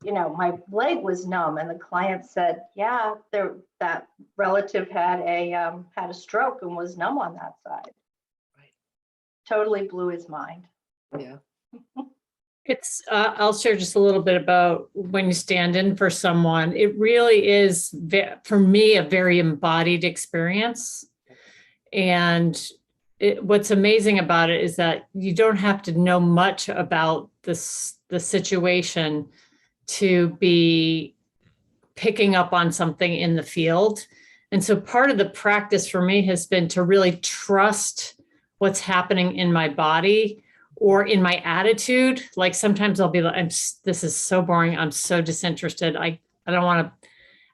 my leg was numb. And the client said, yeah, that relative had a stroke and was numb on that side. Right. Totally blew his mind. Yeah. It's, I'll share just a little bit about when you stand in for someone. It really is, for me, a very embodied experience. And what's amazing about it is that you don't have to know much about the situation to be picking up on something in the field. And so part of the practice for me has been to really trust what's happening in my body or in my attitude. Like sometimes I'll be like, this is so boring. I'm so disinterested. I don't want to,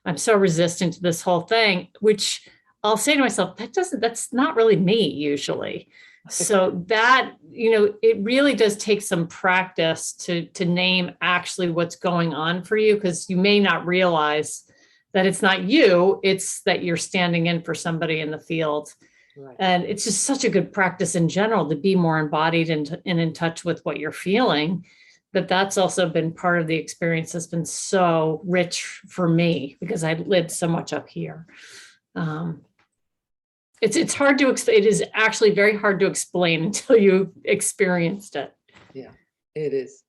I'm so resistant to this whole thing, which I'll say to myself, that's not really me usually. So that, it really does take some practice to name actually what's going on for you, because you may not realize that it's not you, it's that you're standing in for somebody in the field. Right. And it's just such a good practice in general to be more embodied and in touch with what you're feeling, that's also been part of the experience that's been so rich for me because I lived so much up here. It's hard to it is actually very hard to explain until you experienced it. Yeah, it is.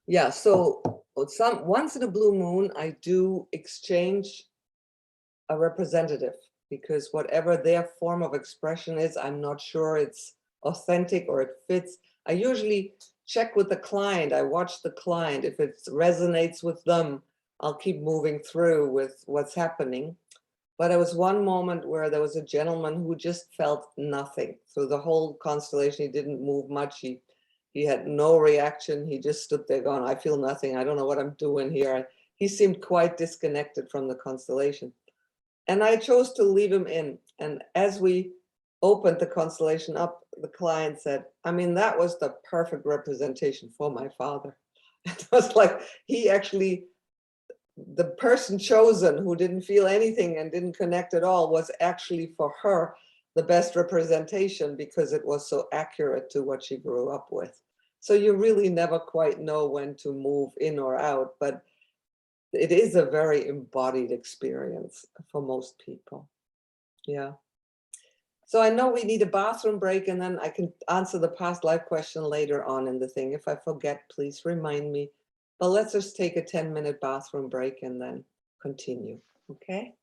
Yeah, so once in a blue moon, I do exchange a representative, because whatever their form of expression is, I'm not sure it's authentic or it fits. I usually check with the client. I watch the client. If it resonates with them, I'll keep moving through with what's happening. But there was one moment where there was a gentleman who just felt nothing. Through the whole constellation, he didn't move much. He had no reaction. He just stood there going, I feel nothing. I don't know what I'm doing here. He seemed quite disconnected from the constellation. And I chose to leave him in. And as we opened the constellation up, the client said, I mean, that was the perfect representation for my father. It was like he actually, the person chosen who didn't feel anything and didn't connect at all was actually for her the best representation, because it was so accurate to what she grew up with. So you really never quite know when to move in or out, but it is a very embodied experience for most people. Yeah. So I know we need a bathroom break, and then I can answer the past life question later on in the thing. If I forget, please remind me. But let's just take a 10-minute bathroom break and then continue. Okay?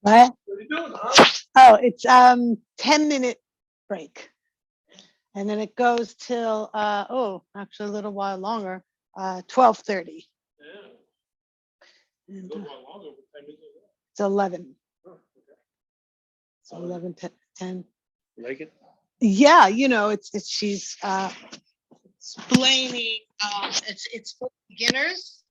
What? Oh, it's 10-minute break. And then it goes till actually a little while longer, 12:30. And, it's 11. It's 11 to 10. Like it? Yeah, it's she's explaining it's for beginners.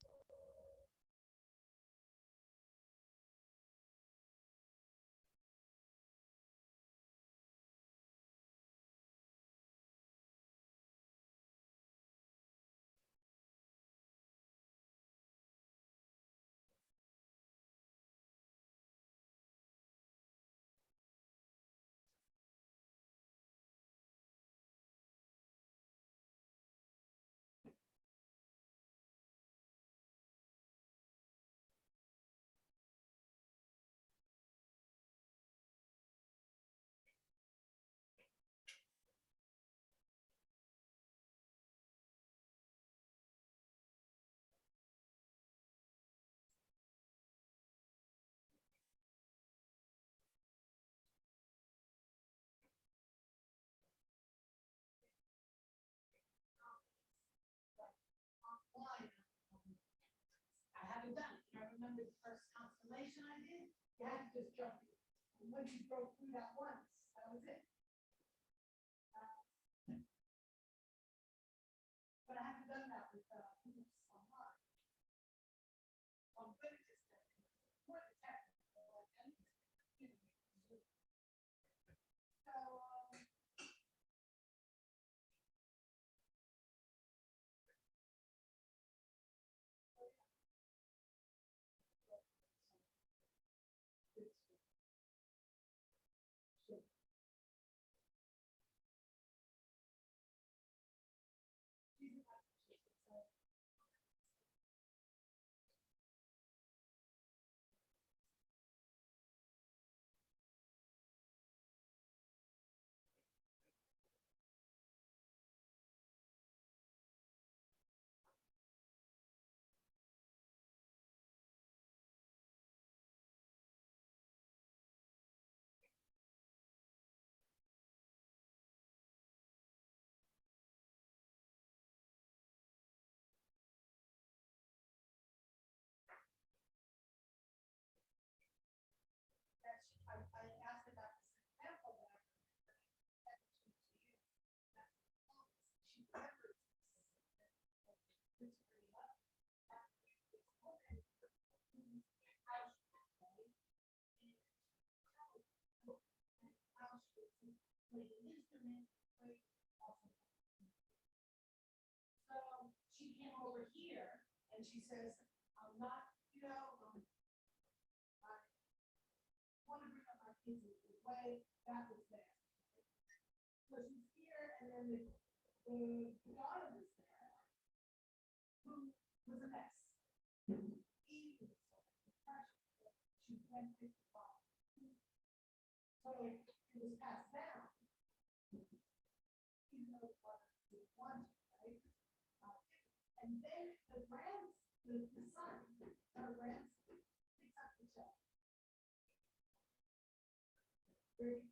first constellation I did, you had to just jump in. And once you broke through that once, that was it. But I haven't done that with groups online. So I'm good at this technique. More than technical, like anything. So, I asked about this example that I mentioned to you. She remembers this pretty well. This woman whose house she played, and how she played an instrument, played awesome. So she came over here and she says, I'm not, I want to bring up my kids in this way, that was there. So she's here, and then the daughter was there, who was a mess. He was so depressed. She went with the father. So it was passed down. Even though the father didn't want to, right? And then the son, her grandson, picks up the child. 32.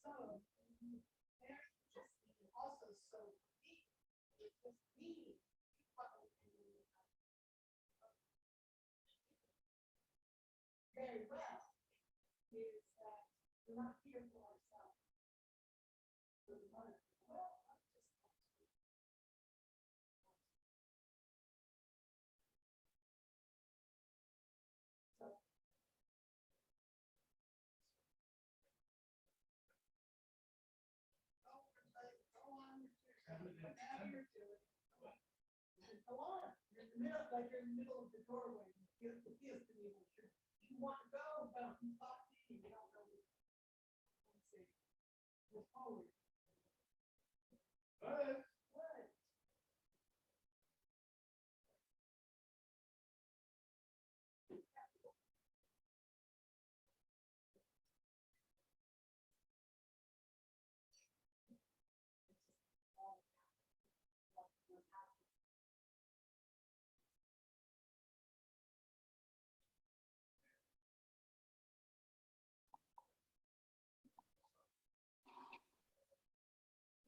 So very interesting, also so deep. It was me very well is that we're not here for ourselves. We're not well. Go on. You're in the middle, like you're in the middle of the doorway. It feels to me like you want to go, but I'm talking, you don't know. Let's see. Go forward. Good. Good.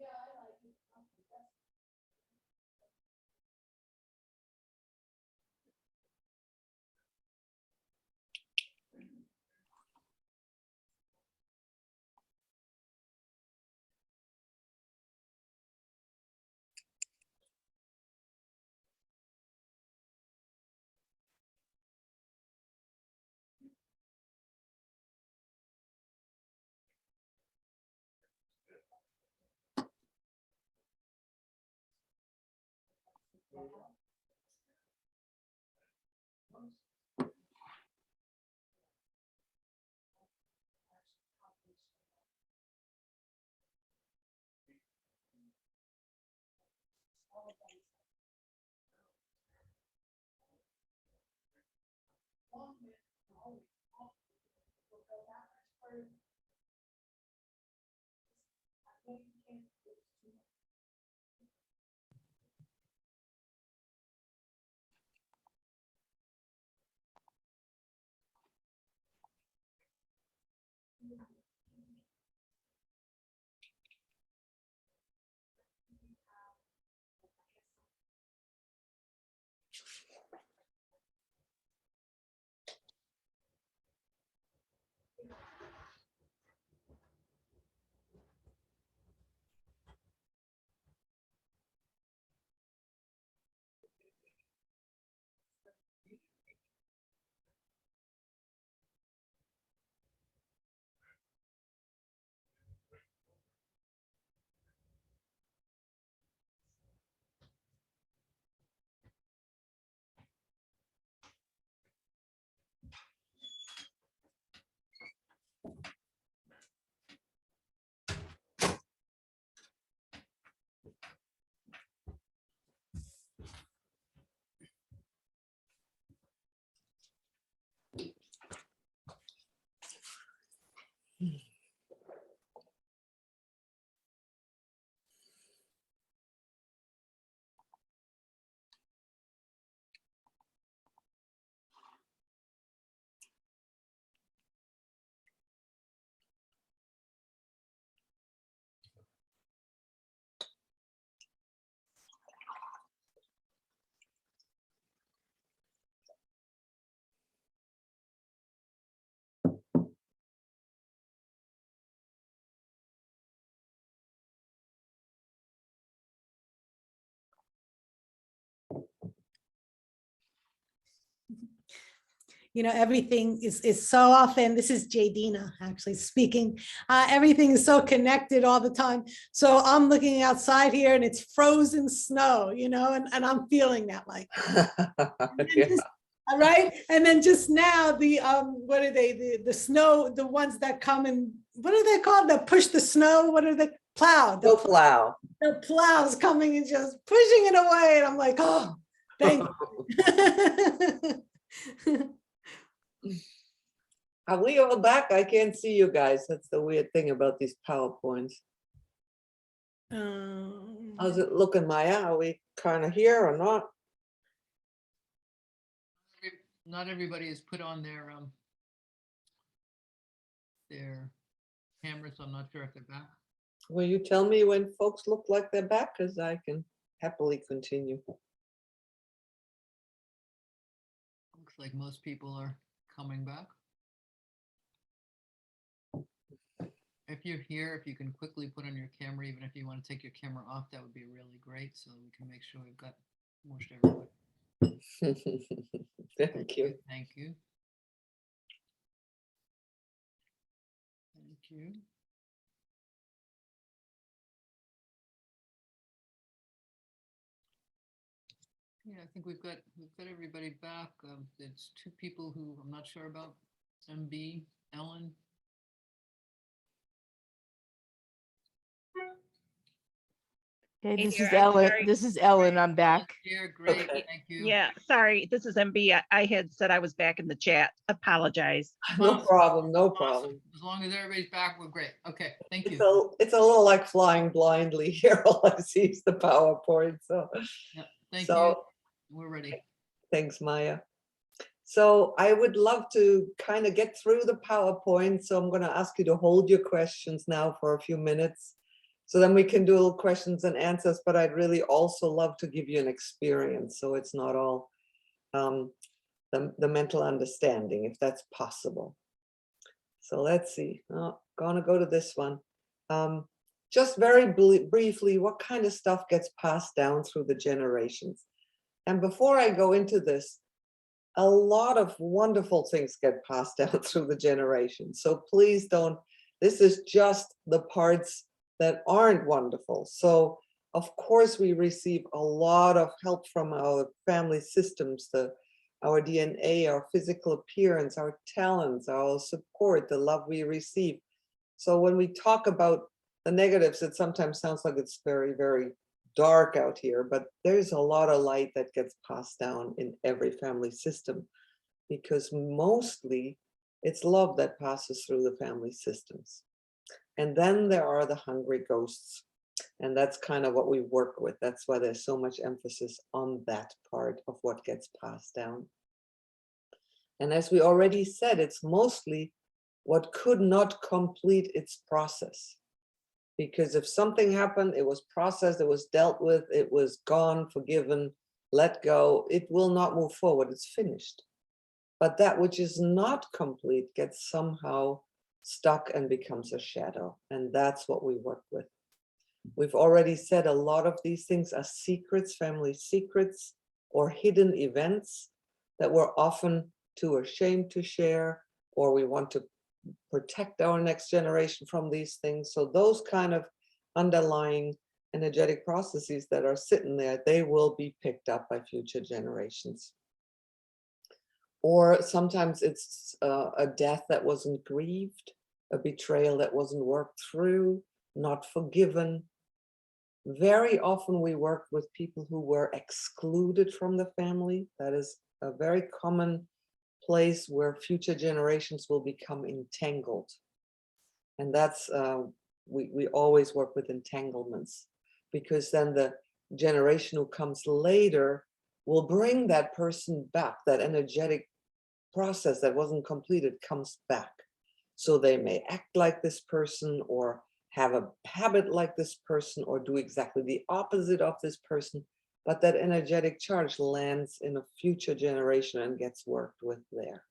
Yeah, I like it. You know, everything is so often, this is Jadina actually speaking, everything is so connected all the time. So I'm looking outside here and it's frozen snow, you know, and I'm feeling that like, Yeah. all right. And then just now the, what are they, the snow, the ones that come and, what are they called? That push the snow, what are they? Plow. Go plow. The plow's coming and just pushing it away. And I'm like, oh, thank you. Are we all back? I can't see you guys. That's the weird thing about these PowerPoints. How's it looking, Maya? Are we kind of here or not? Not everybody has put on their cameras, so I'm not sure if they're back. Will you tell me when folks look like they're back? Because I can happily continue. Looks like most people are coming back. If you're here, if you can quickly put on your camera, even if you want to take your camera off, that would be really great, so we can make sure we've got most everybody. Thank you. Thank you. Thank you. Yeah, I think we've got everybody back. It's two people who I'm not sure about. MB, Ellen. Okay, Hey this dear, is I'm Ellen. sorry. This is Ellen. I'm back. Yeah, great. Okay. Thank you. Yeah, sorry, this is MB. I had said I was back in the chat. Apologize. No problem, no Awesome. problem. As long as everybody's back, we're great. Okay, thank It's you. a little like flying blindly here. All I see is the PowerPoint. So, Yeah, thank so you. We're ready. thanks, Maya. So I would love to kind of get through the PowerPoint. So I'm going to ask you to hold your questions now for a few minutes. So then we can do a little questions and answers, but I'd really also love to give you an experience. So it's not all the mental understanding, if that's possible. So let's see, gonna go to this one. Just very briefly, what kind of stuff gets passed down through the generations? And before I go into this, a lot of wonderful things get passed down through the generations. So please don't, this is just the parts that aren't wonderful. So of course we receive a lot of help from our family systems, our DNA, our physical appearance, our talents, our support, the love we receive. So when we talk about the negatives, it sometimes sounds like it's very, very dark out here, but there's a lot of light that gets passed down in every family system, because mostly it's love that passes through the family systems. And then there are the hungry ghosts. And that's kind of what we work with. That's why there's so much emphasis on that part of what gets passed down. And as we already said, it's mostly what could not complete its process. Because if something happened, it was processed, it was dealt with, it was gone, forgiven, let go, it will not move forward, it's finished. But that which is not complete gets somehow stuck and becomes a shadow. And that's what we work with. We've already said a lot of these things are secrets, family secrets, or hidden events that we're often too ashamed to share, or we want to protect our next generation from these things. So those kind of underlying energetic processes that are sitting there, they will be picked up by future generations. Or sometimes it's a death that wasn't grieved, a betrayal that wasn't worked through, not forgiven. Very often we work with people who were excluded from the family. That is a very common place where future generations will become entangled. And that's, we always work with entanglements, because then the generation who comes later will bring that person back. That energetic process that wasn't completed comes back. So they may act like this person, or have a habit like this person, or do exactly the opposite of this person, but that energetic charge lands in a future generation and gets worked with there.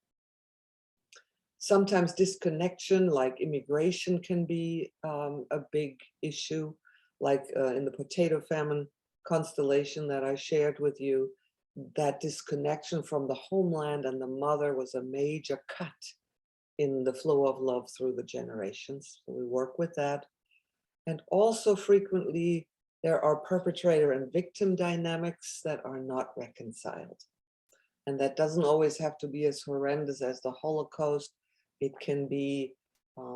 Sometimes disconnection, like immigration, can be a big issue, like in the potato famine constellation that I shared with you. That disconnection from the homeland and the mother was a major cut in the flow of love through the generations. So we work with that. And also frequently there are perpetrator and victim dynamics that are not reconciled. And that doesn't always have to be as horrendous as the Holocaust. It can be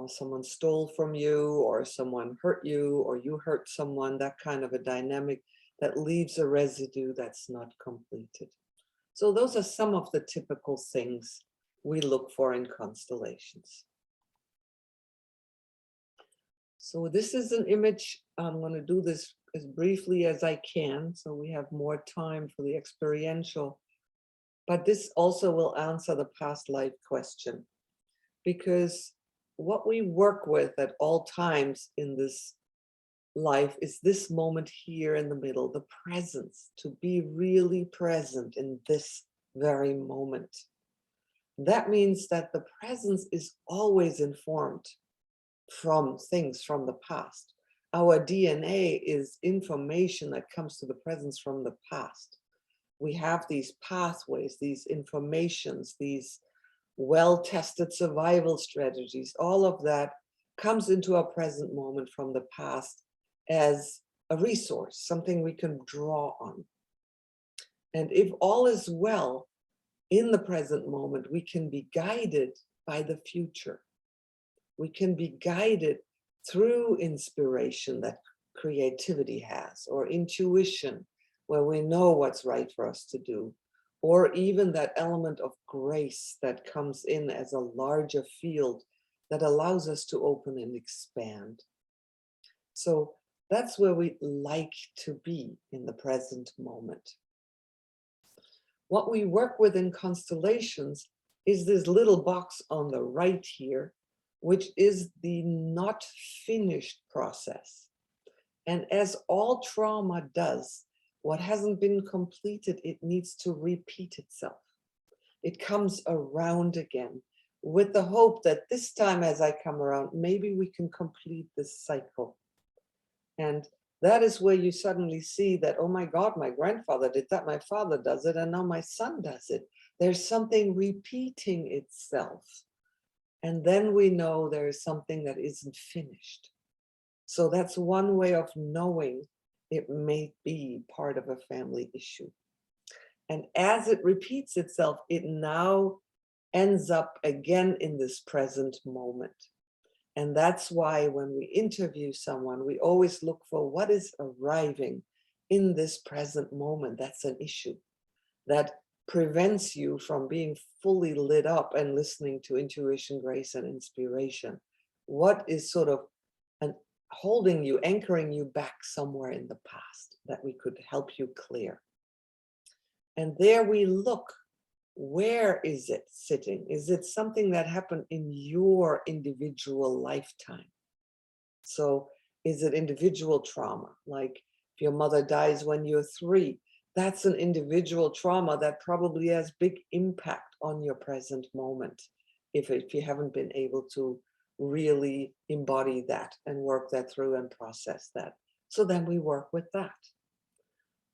someone stole from you, or someone hurt you, or you hurt someone, that kind of a dynamic that leaves a residue that's not completed. So those are some of the typical things we look for in constellations. So this is an image. I'm going to do this as briefly as I can, so we have more time for the experiential. But this also will answer the past life question, because what we work with at all times in this life is this moment here in the middle, the presence, to be really present in this very moment. That means that the presence is always informed from things from the past. Our DNA is information that comes to the presence from the past. We have these pathways, these informations, these well-tested survival strategies. All of that comes into our present moment from the past as a resource, something we can draw on. And if all is well in the present moment, we can be guided by the future. We can be guided through inspiration that creativity has, or intuition, where we know what's right for us to do, or even that element of grace that comes in as a larger field that allows us to open and expand. So that's where we like to be in the present moment. What we work with in constellations is this little box on the right here, which is the not finished process. And as all trauma does, what hasn't been completed, it needs to repeat itself. It comes around again with the hope that this time as I come around, maybe we can complete this cycle. And that is where you suddenly see that, oh my God, my grandfather did that, my father does it, and now my son does it. There's something repeating itself. And then we know there is something that isn't finished. So that's one way of knowing it may be part of a family issue. And as it repeats itself, it now ends up again in this present moment. And that's why when we interview someone, we always look for what is arriving in this present moment. That's an issue that prevents you from being fully lit up and listening to intuition, grace, and inspiration. What is sort of holding you, anchoring you back somewhere in the past that we could help you clear? And there we look. Where is it sitting? Is it something that happened in your individual lifetime? So is it individual trauma? Like if your mother dies when you're 3, that's an individual trauma that probably has big impact on your present moment if you haven't been able to really embody that and work that through and process that. So then we work with that.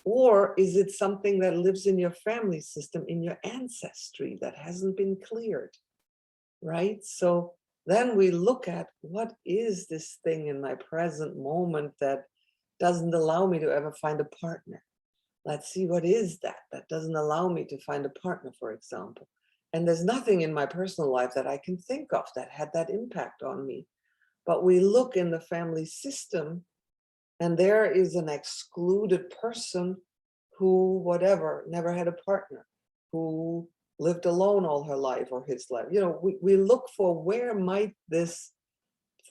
Or is it something that lives in your family system, in your ancestry that hasn't been cleared, right? So then we look at what is this thing in my present moment that doesn't allow me to ever find a partner. Let's see, what is that doesn't allow me to find a partner, for example. And there's nothing in my personal life that I can think of that had that impact on me. But we look in the family system, and there is an excluded person who, whatever, never had a partner, who lived alone all her life or his life. You know, we look for where might this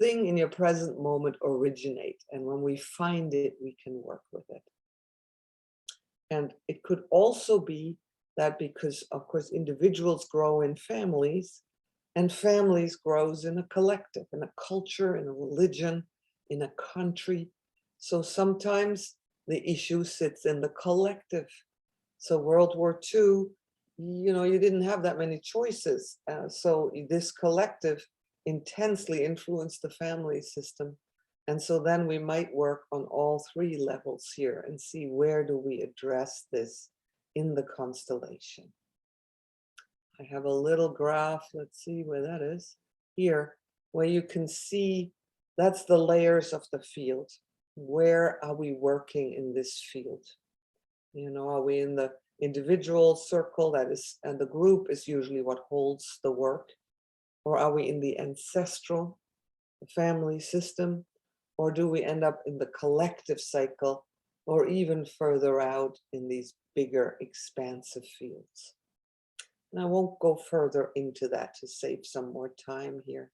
thing in your present moment originate? And when we find it, we can work with it. And it could also be that because, of course, individuals grow in families, and families grows in a collective, in a culture, in a religion, in a country. So sometimes the issue sits in the collective. So World War II, you didn't have that many choices. So this collective intensely influenced the family system. And so then we might work on all three levels here and see where do we address this in the constellation. I have a little graph, let's see where that is, here, where you can see that's the layers of the field. Where are we working in this field? Are we in the individual circle that is, and the group is usually what holds the work? Or are we in the ancestral, the family system? Or do we end up in the collective cycle, or even further out in these bigger expansive fields? And I won't go further into that to save some more time here.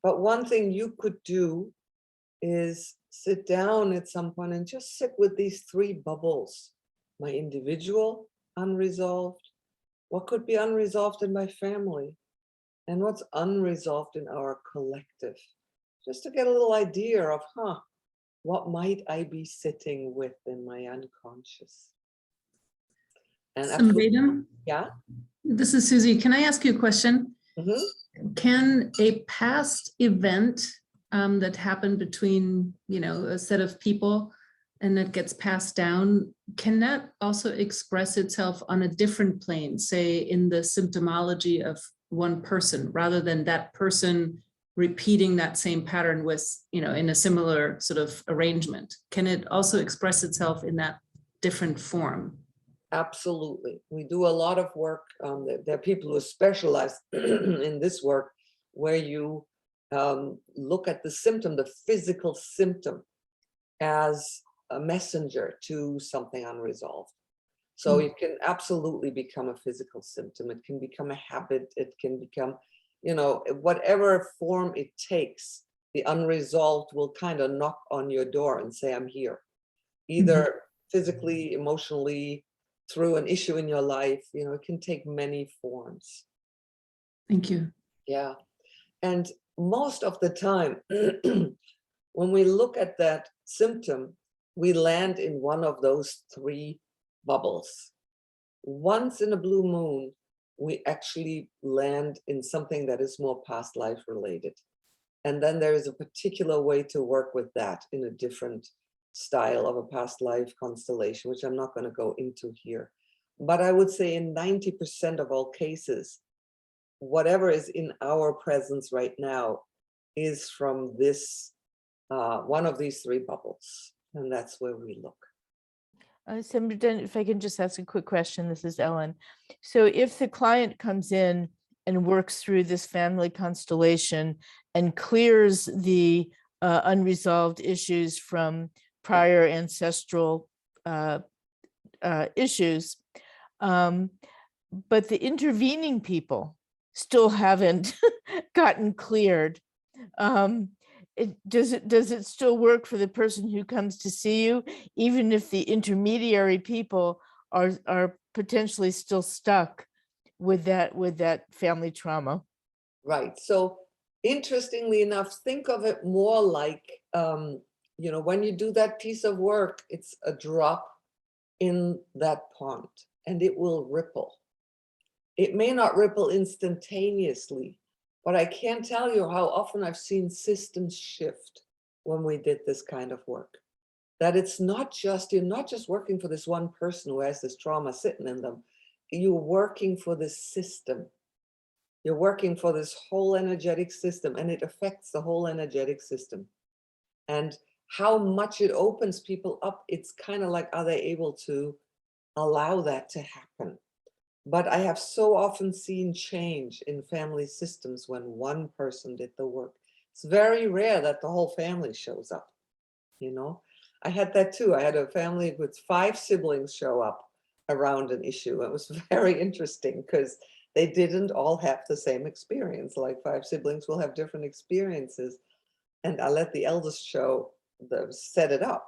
But one thing you could do is sit down at some point and just sit with these three bubbles. My individual, unresolved. What could be unresolved in my family? And what's unresolved in our collective? Just to get a little idea of, what might I be sitting with in my unconscious? And Samvedam, yeah, this is Susie. Can I ask you a question? mm-hmm. Can a past event that happened between, a set of people and that gets passed down, can that also express itself on a different plane, say in the symptomology of one person, rather than that person repeating that same pattern with, in a similar sort of arrangement? Can it also express itself in that different form? Absolutely. We do a lot of work. There are people who specialize in this work, where you look at the symptom, the physical symptom, as a messenger to something unresolved. So it can absolutely become a physical symptom. It can become a habit. It can become, whatever form it takes, the unresolved will kind of knock on your door and say, I'm here. Either physically, emotionally, through an issue in your life. It can take many forms. Thank you. Yeah. And most of the time, when we look at that symptom, we land in one of those three bubbles. Once in a blue moon, we actually land in something that is more past life related. And then there is a particular way to work with that in a different style of a past life constellation, which I'm not going to go into here. But I would say in 90% of all cases, whatever is in our presence right now is from this, one of these three bubbles. And that's where we look. Samvedam, if I can just ask a quick question, this is Ellen. So if the client comes in and works through this family constellation and clears the unresolved issues from prior ancestral issues, but the intervening people still haven't gotten cleared, does it still work for the person who comes to see you, even if the intermediary people are potentially still stuck with that family trauma? Right. So interestingly enough, think of it more like, when you do that piece of work, it's a drop in that pond and it will ripple. It may not ripple instantaneously, but I can't tell you how often I've seen systems shift when we did this kind of work. That it's not just, you're not just working for this one person who has this trauma sitting in them. You're working for this system. You're working for this whole energetic system, and it affects the whole energetic system. And how much it opens people up, it's kind of like, are they able to allow that to happen? But I have so often seen change in family systems when one person did the work. It's very rare that the whole family shows up. I had that too. I had a family with 5 siblings show up around an issue. It was very interesting because they didn't all have the same experience. Like 5 siblings will have different experiences. And I let the eldest set it up.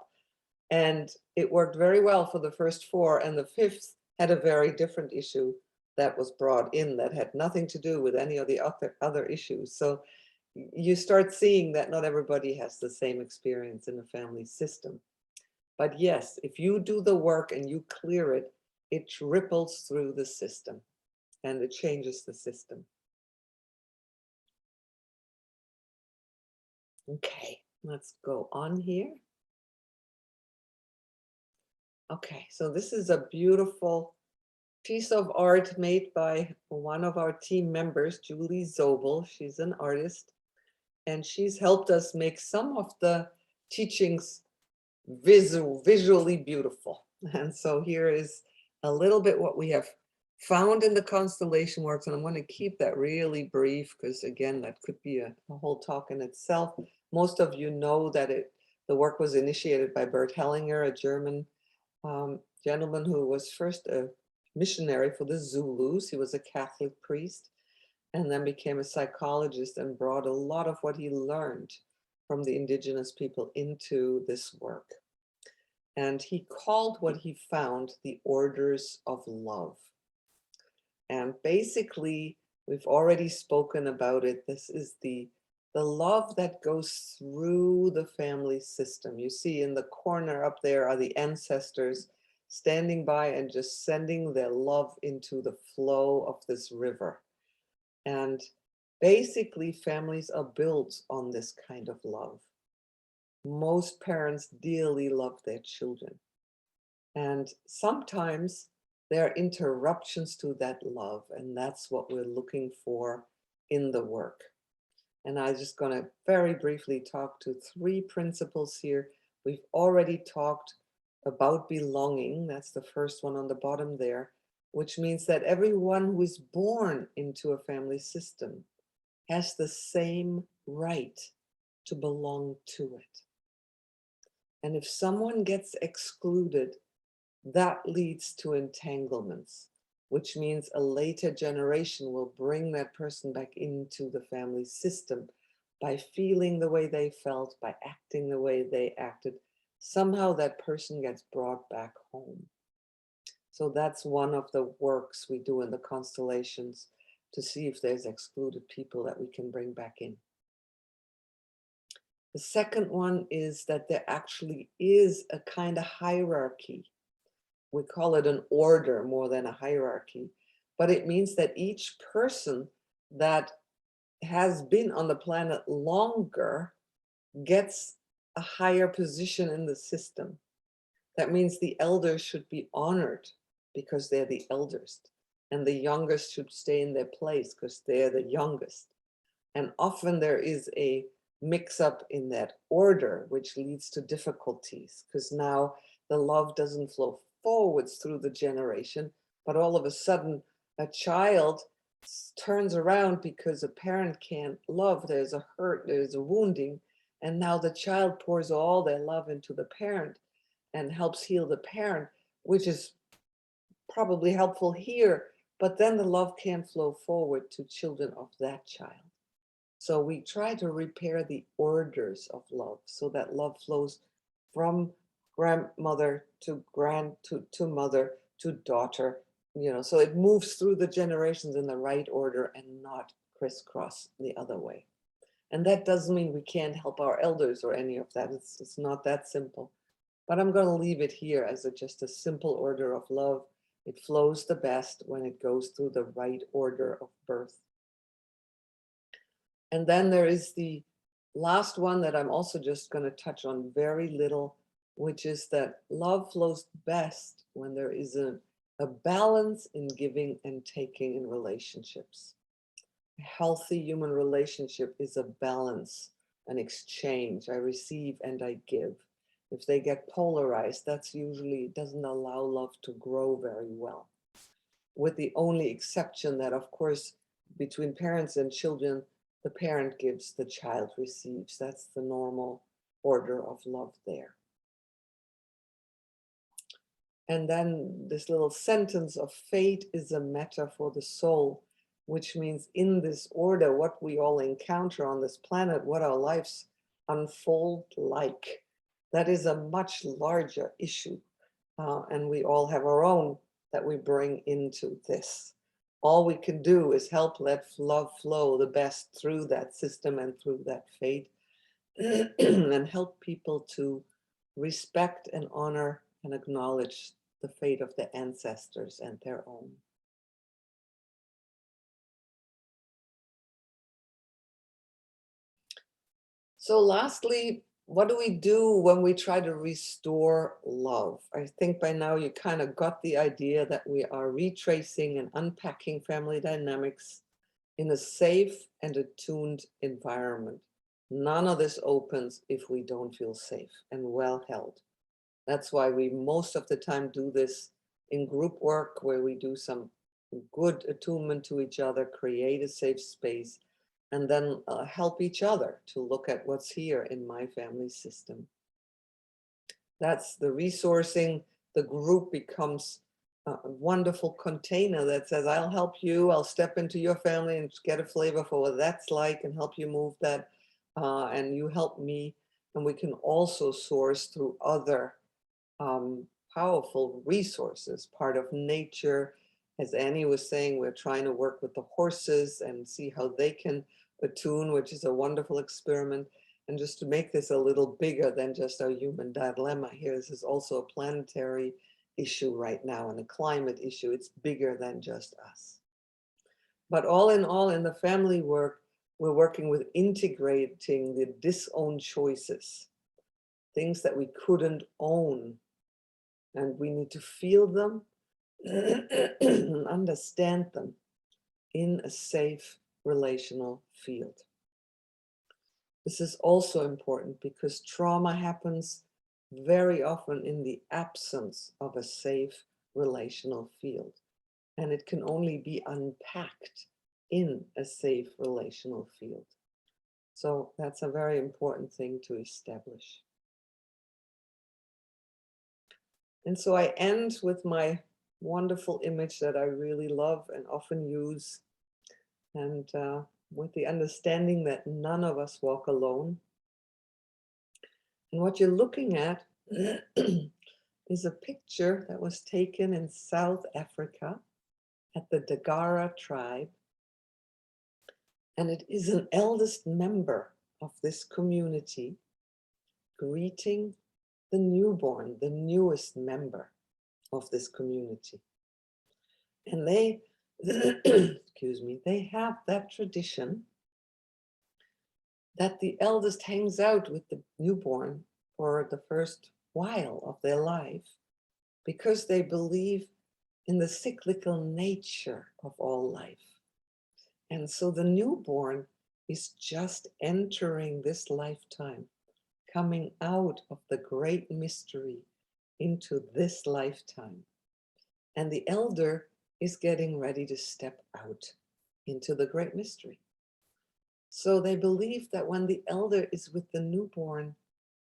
And it worked very well for the first 4. And the 5th had a very different issue that was brought in that had nothing to do with any of the other issues. So you start seeing that not everybody has the same experience in the family system. But yes, if you do the work and you clear it, it ripples through the system and it changes the system. Okay, let's go on here. Okay, so this is a beautiful piece of art made by one of our team members, Julie Zobel. She's an artist, and she's helped us make some of the teachings visually beautiful. And so here is a little bit what we have found in the constellation works, and I'm going to keep that really brief because again, that could be a whole talk in itself. Most of you know that the work was initiated by Bert Hellinger, a German gentleman who was first a missionary for the Zulus. He was a Catholic priest and then became a psychologist and brought a lot of what he learned from the indigenous people into this work. And he called what he found the orders of love. And basically, we've already spoken about it. This is the love that goes through the family system. You see in the corner up there are the ancestors standing by and just sending their love into the flow of this river. And basically, families are built on this kind of love. Most parents dearly love their children. And sometimes there are interruptions to that love, and that's what we're looking for in the work. And I'm just going to very briefly talk to 3 principles here. We've already talked about belonging. That's the first one on the bottom there, which means that everyone who is born into a family system has the same right to belong to it. And if someone gets excluded, that leads to entanglements, which means a later generation will bring that person back into the family system by feeling the way they felt, by acting the way they acted. Somehow that person gets brought back home. So that's one of the works we do in the constellations to see if there's excluded people that we can bring back in. The second one is that there actually is a kind of hierarchy. We call it an order more than a hierarchy, but it means that each person that has been on the planet longer gets a higher position in the system. That means the elders should be honored because they're the eldest, and the youngest should stay in their place because they're the youngest. And often there is a mix-up in that order, which leads to difficulties because now the love doesn't flow forwards through the generation, but all of a sudden a child turns around because a parent can't love. There's a hurt, there's a wounding, and now the child pours all their love into the parent and helps heal the parent, which is probably helpful here, but then the love can't flow forward to children of that child. So we try to repair the orders of love so that love flows from grandmother to mother to daughter, so it moves through the generations in the right order and not crisscross the other way. And that doesn't mean we can't help our elders or any of that. It's not that simple. But I'm going to leave it here as just a simple order of love. It flows the best when it goes through the right order of birth. And then there is the last one that I'm also just going to touch on very little, which is that love flows best when there is a balance in giving and taking in relationships. A healthy human relationship is a balance, an exchange. I receive and I give. If they get polarized, that's usually doesn't allow love to grow very well. With the only exception that, of course, between parents and children, the parent gives, the child receives. That's the normal order of love there. And then this little sentence of fate is a matter for the soul. which means in this order, what we all encounter on this planet, what our lives unfold like. That is a much larger issue. And we all have our own that we bring into this. All we can do is help let love flow the best through that system and through that fate, and help people to respect and honor and acknowledge the fate of the ancestors and their own. So lastly, what do we do when we try to restore love? I think by now you kind of got the idea that we are retracing and unpacking family dynamics in a safe and attuned environment. None of this opens if we don't feel safe and well held. That's why we most of the time do this in group work, where we do some good attunement to each other, create a safe space, and then help each other to look at what's here in my family system. That's the resourcing. The group becomes a wonderful container that says, I'll help you, I'll step into your family and get a flavor for what that's like and help you move that, and you help me. And we can also source through other powerful resources, part of nature. As Annie was saying, we're trying to work with the horses and see how they can attune, which is a wonderful experiment. And just to make this a little bigger than just our human dilemma here, this is also a planetary issue right now and a climate issue. It's bigger than just us. But all, in the family work, we're working with integrating the disowned choices, things that we couldn't own. And we need to feel them and understand them in a safe relational field. This is also important because trauma happens very often in the absence of a safe relational field. And it can only be unpacked in a safe relational field. So that's a very important thing to establish. And so I end with my wonderful image that I really love and often use, and with the understanding that none of us walk alone. And what you're looking at is a picture that was taken in South Africa at the Dagara tribe. And it is an eldest member of this community greeting the newborn, the newest member of this community. And they, excuse me, they have that tradition that the eldest hangs out with the newborn for the first while of their life, because they believe in the cyclical nature of all life. And so the newborn is just entering this lifetime, coming out of the great mystery into this lifetime. And the elder is getting ready to step out into the great mystery. So they believe that when the elder is with the newborn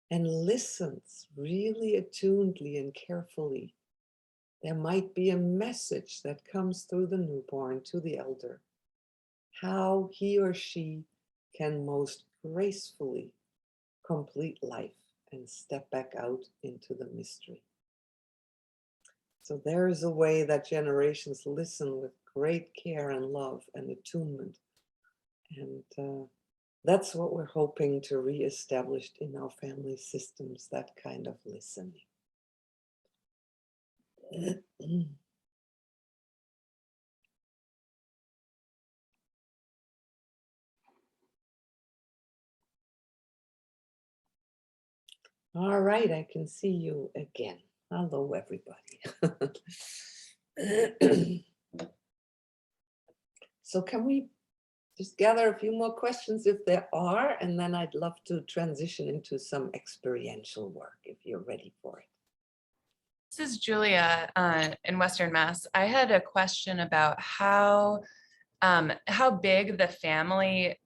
and listens really attunedly and carefully, there might be a message that comes through the newborn to the elder, how he or she can most gracefully complete life and step back out into the mystery. So there is a way that generations listen with great care and love and attunement. And that's what we're hoping to reestablish in our family systems, that kind of listening. All right, I can see you again. Hello, everybody. So can we just gather a few more questions if there are, and then I'd love to transition into some experiential work if you're ready for it. This is Julia in Western Mass. I had a question about how big the family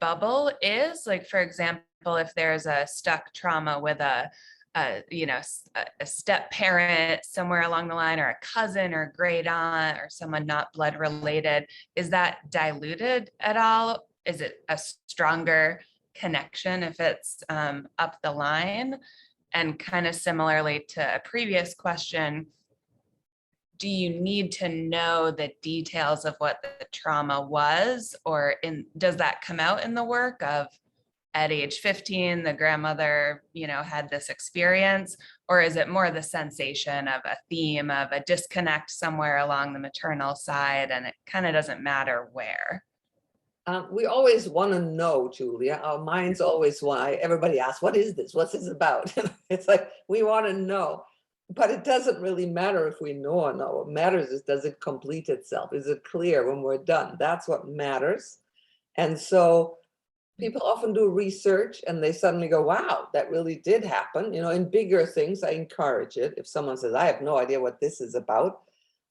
bubble is. Like, for example, if there's a stuck trauma with a a step parent somewhere along the line, or a cousin or great aunt or someone not blood related, is that diluted at all? Is it a stronger connection if it's up the line? And kind of similarly to a previous question, do you need to know the details of what the trauma was, or does that come out in the work of at age 15, the grandmother, had this experience, or is it more the sensation of a theme of a disconnect somewhere along the maternal side, and it kind of doesn't matter where? We always want to know, Julia. Our minds always want, everybody asks, what is this? What's this about? It's like, we want to know, but it doesn't really matter if we know or not. What matters is, does it complete itself? Is it clear when we're done? That's what matters. And so people often do research and they suddenly go, wow, that really did happen. In bigger things, I encourage it. If someone says, I have no idea what this is about.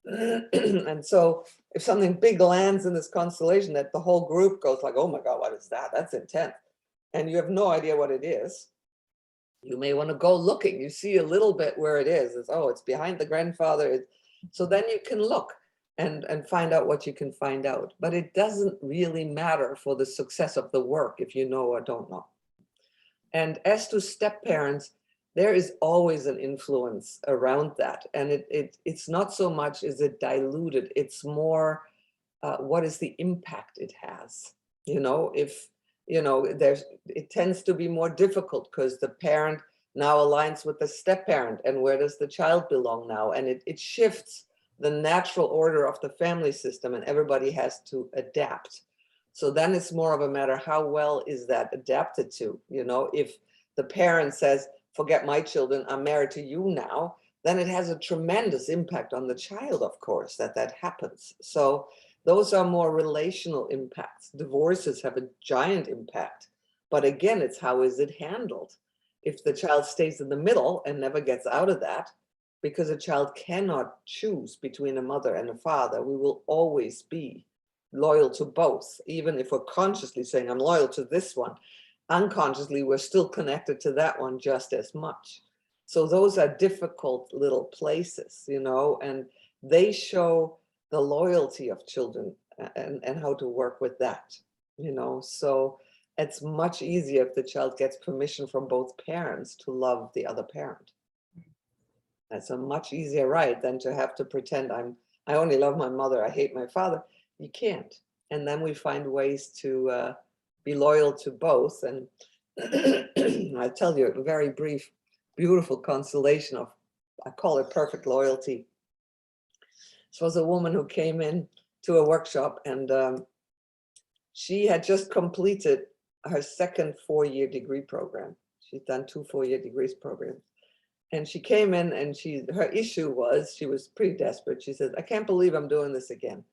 And so if something big lands in this constellation, that the whole group goes like, oh my God, what is that? That's intense. And you have no idea what it is. You may want to go looking. You see a little bit where it is. It's behind the grandfather. So then you can look and find out what you can find out. But it doesn't really matter for the success of the work if you know or don't know. And as to step parents, there is always an influence around that. And it's not so much is it diluted, it's more what is the impact it has. It tends to be more difficult because the parent now aligns with the step parent, and where does the child belong now? And it shifts the natural order of the family system, and everybody has to adapt. So then it's more of a matter, how well is that adapted to? If the parent says, forget my children, I'm married to you now, then it has a tremendous impact on the child, of course, that happens. So those are more relational impacts. Divorces have a giant impact. But again, it's how is it handled? If the child stays in the middle and never gets out of that, because a child cannot choose between a mother and a father, we will always be loyal to both. Even if we're consciously saying, I'm loyal to this one, unconsciously, we're still connected to that one just as much. So those are difficult little places, and they show the loyalty of children and how to work with that, So it's much easier if the child gets permission from both parents to love the other parent. That's a much easier ride than to have to pretend I only love my mother, I hate my father. You can't. And then we find ways to be loyal to both. And I tell you a very brief, beautiful constellation of, I call it perfect loyalty. This was a woman who came in to a workshop, and she had just completed her second 4-year degree program. She's done 2 4-year degrees programs. And she came in and her issue was, she was pretty desperate. She said, I can't believe I'm doing this again.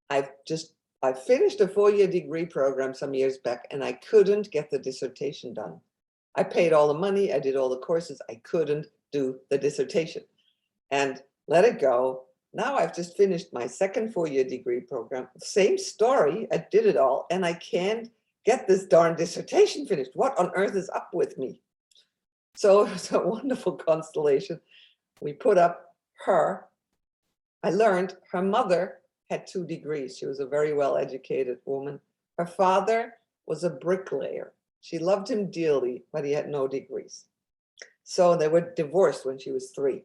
I finished a 4-year degree program some years back, and I couldn't get the dissertation done. I paid all the money, I did all the courses, I couldn't do the dissertation and let it go. Now I've just finished my second 4-year degree program, same story, I did it all, and I can't get this darn dissertation finished. What on earth is up with me? So it was a wonderful constellation. We put up her. I learned her mother had 2 degrees. She was a very well-educated woman. Her father was a bricklayer. She loved him dearly, but he had no degrees. So they were divorced when she was 3.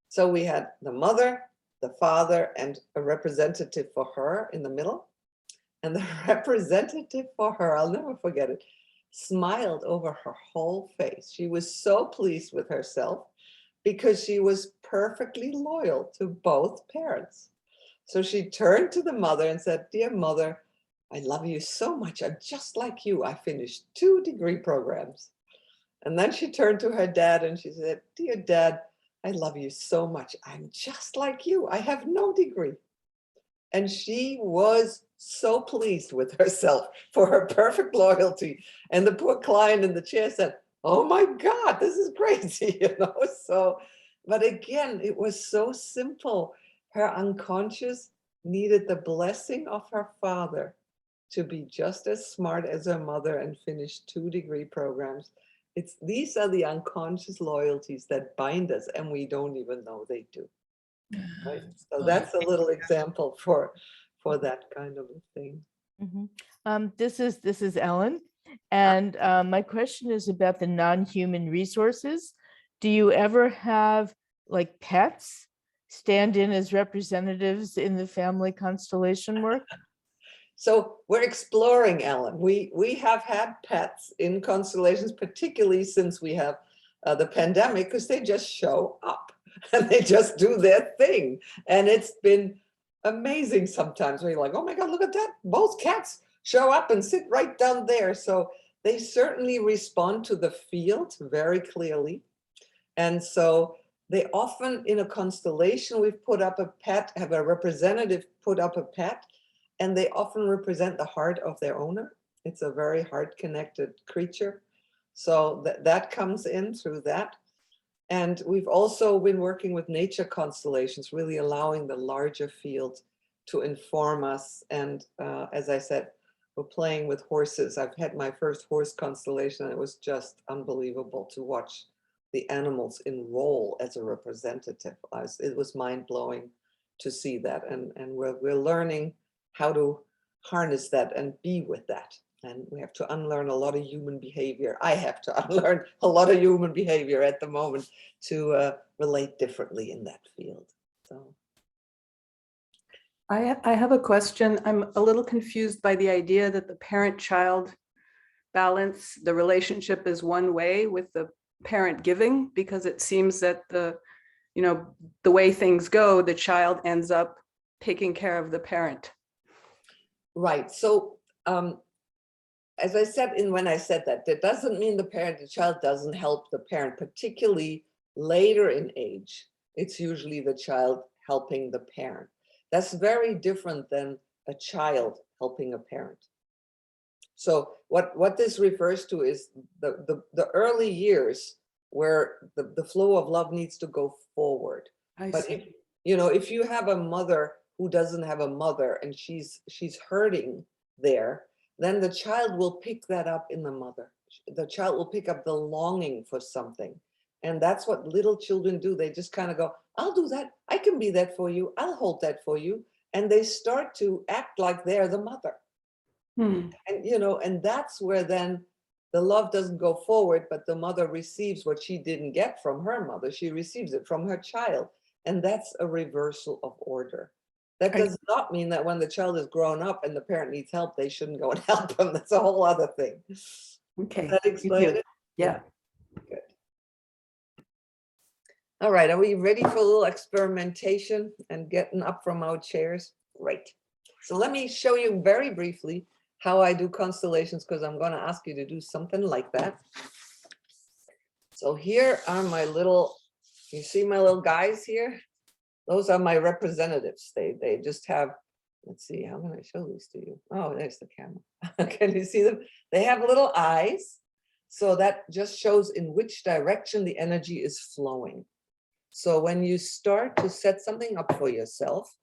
So we had the mother, the father, and a representative for her in the middle. And the representative for her, I'll never forget it, smiled over her whole face. She was so pleased with herself because she was perfectly loyal to both parents. So she turned to the mother and said, dear mother, I love you so much. I'm just like you. I finished 2 degree programs. And then she turned to her dad and she said, dear dad, I love you so much. I'm just like you. I have no degree. And she was so pleased with herself for her perfect loyalty. And the poor client in the chair said, oh my God, this is crazy, So, but again, it was so simple. Her unconscious needed the blessing of her father to be just as smart as her mother and finish 2 degree programs. These are the unconscious loyalties that bind us and we don't even know they do. Right? So that's a little example for that kind of a thing. This is Ellen, and my question is about the non-human resources. Do you ever have like pets stand in as representatives in the family constellation work? So we're exploring, Ellen. We have had pets in constellations, particularly since we have the pandemic, because they just show up and they just do their thing. And it's been amazing sometimes where you're like, oh my God, look at that. Both cats show up and sit right down there. So they certainly respond to the field very clearly. And so they often, in a constellation, we've put up a pet, have a representative put up a pet, and they often represent the heart of their owner. It's a very heart-connected creature. So that comes in through that. And we've also been working with nature constellations, really allowing the larger field to inform us. And as I said, we're playing with horses. I've had my first horse constellation, and it was just unbelievable to watch the animals enroll as a representative. It was mind-blowing to see that. And we're learning how to harness that and be with that. And we have to unlearn a lot of human behavior. I have to unlearn a lot of human behavior at the moment to relate differently in that field. So I have a question. I'm a little confused by the idea that the parent-child balance, the relationship is one way with the parent giving, because it seems that the way things go, the child ends up taking care of the parent. Right. So as I said when I said that doesn't mean the child doesn't help the parent, particularly later in age. It's usually the child helping the parent. That's very different than a child helping a parent. So what this refers to is the early years where the flow of love needs to go forward. But if you have a mother who doesn't have a mother and she's hurting there, then the child will pick that up in the mother. The child will pick up the longing for something. And that's what little children do. They just kind of go, I'll do that. I can be that for you. I'll hold that for you. And they start to act like they're the mother. And, and that's where then the love doesn't go forward, but the mother receives what she didn't get from her mother. She receives it from her child. And that's a reversal of order. That does not mean that when the child is grown up and the parent needs help, they shouldn't go and help them. That's a whole other thing. Okay. Does that explain it? Yeah. Good. All right. Are we ready for a little experimentation and getting up from our chairs? Great. So let me show you very briefly how I do constellations, because I'm going to ask you to do something like that. So here are my little, you see my little guys here? Those are my representatives. They just have, let's see, how can I show these to you? Oh, there's the camera. Can you see them? They have little eyes. So that just shows in which direction the energy is flowing. So when you start to set something up for yourself,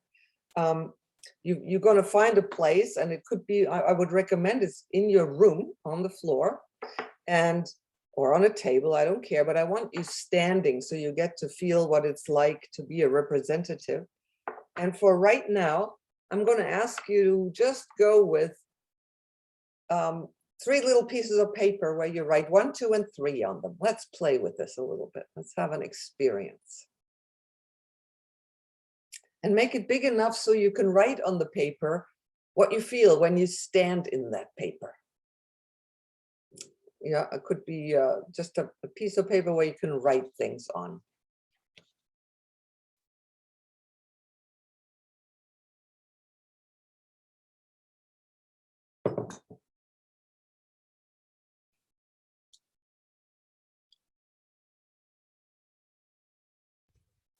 you're going to find a place, and it could be, I would recommend it's in your room on the floor or on a table, I don't care, but I want you standing so you get to feel what it's like to be a representative. And for right now, I'm going to ask you to just go with 3 little pieces of paper where you write 1, 2, and 3 on them. Let's play with this a little bit. Let's have an experience. And make it big enough so you can write on the paper what you feel when you stand in that paper. Yeah, it could be just a piece of paper where you can write things on.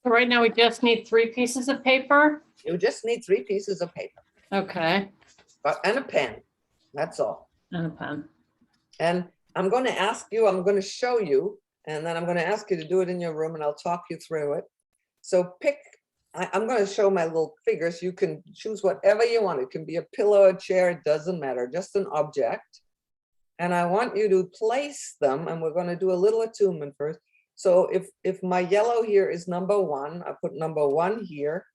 Right now, we just need 3 pieces of paper. You just need 3 pieces of paper. Okay. And a pen. That's all. And a pen. And I'm going to ask you, I'm going to show you, and then I'm going to ask you to do it in your room, and I'll talk you through it. So I'm going to show my little figures. You can choose whatever you want. It can be a pillow, a chair, it doesn't matter, just an object. And I want you to place them, and we're going to do a little attunement first. So if my yellow here is number 1, I put number 1 here.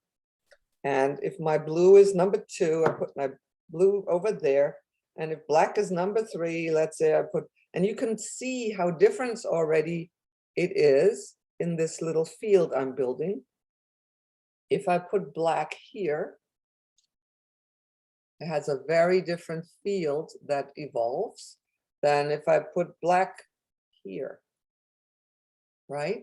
And if my blue is number 2, I put my blue over there. And if black is number 3, let's say I put, and you can see how different already it is in this little field I'm building. If I put black here, it has a very different field that evolves than if I put black here, right?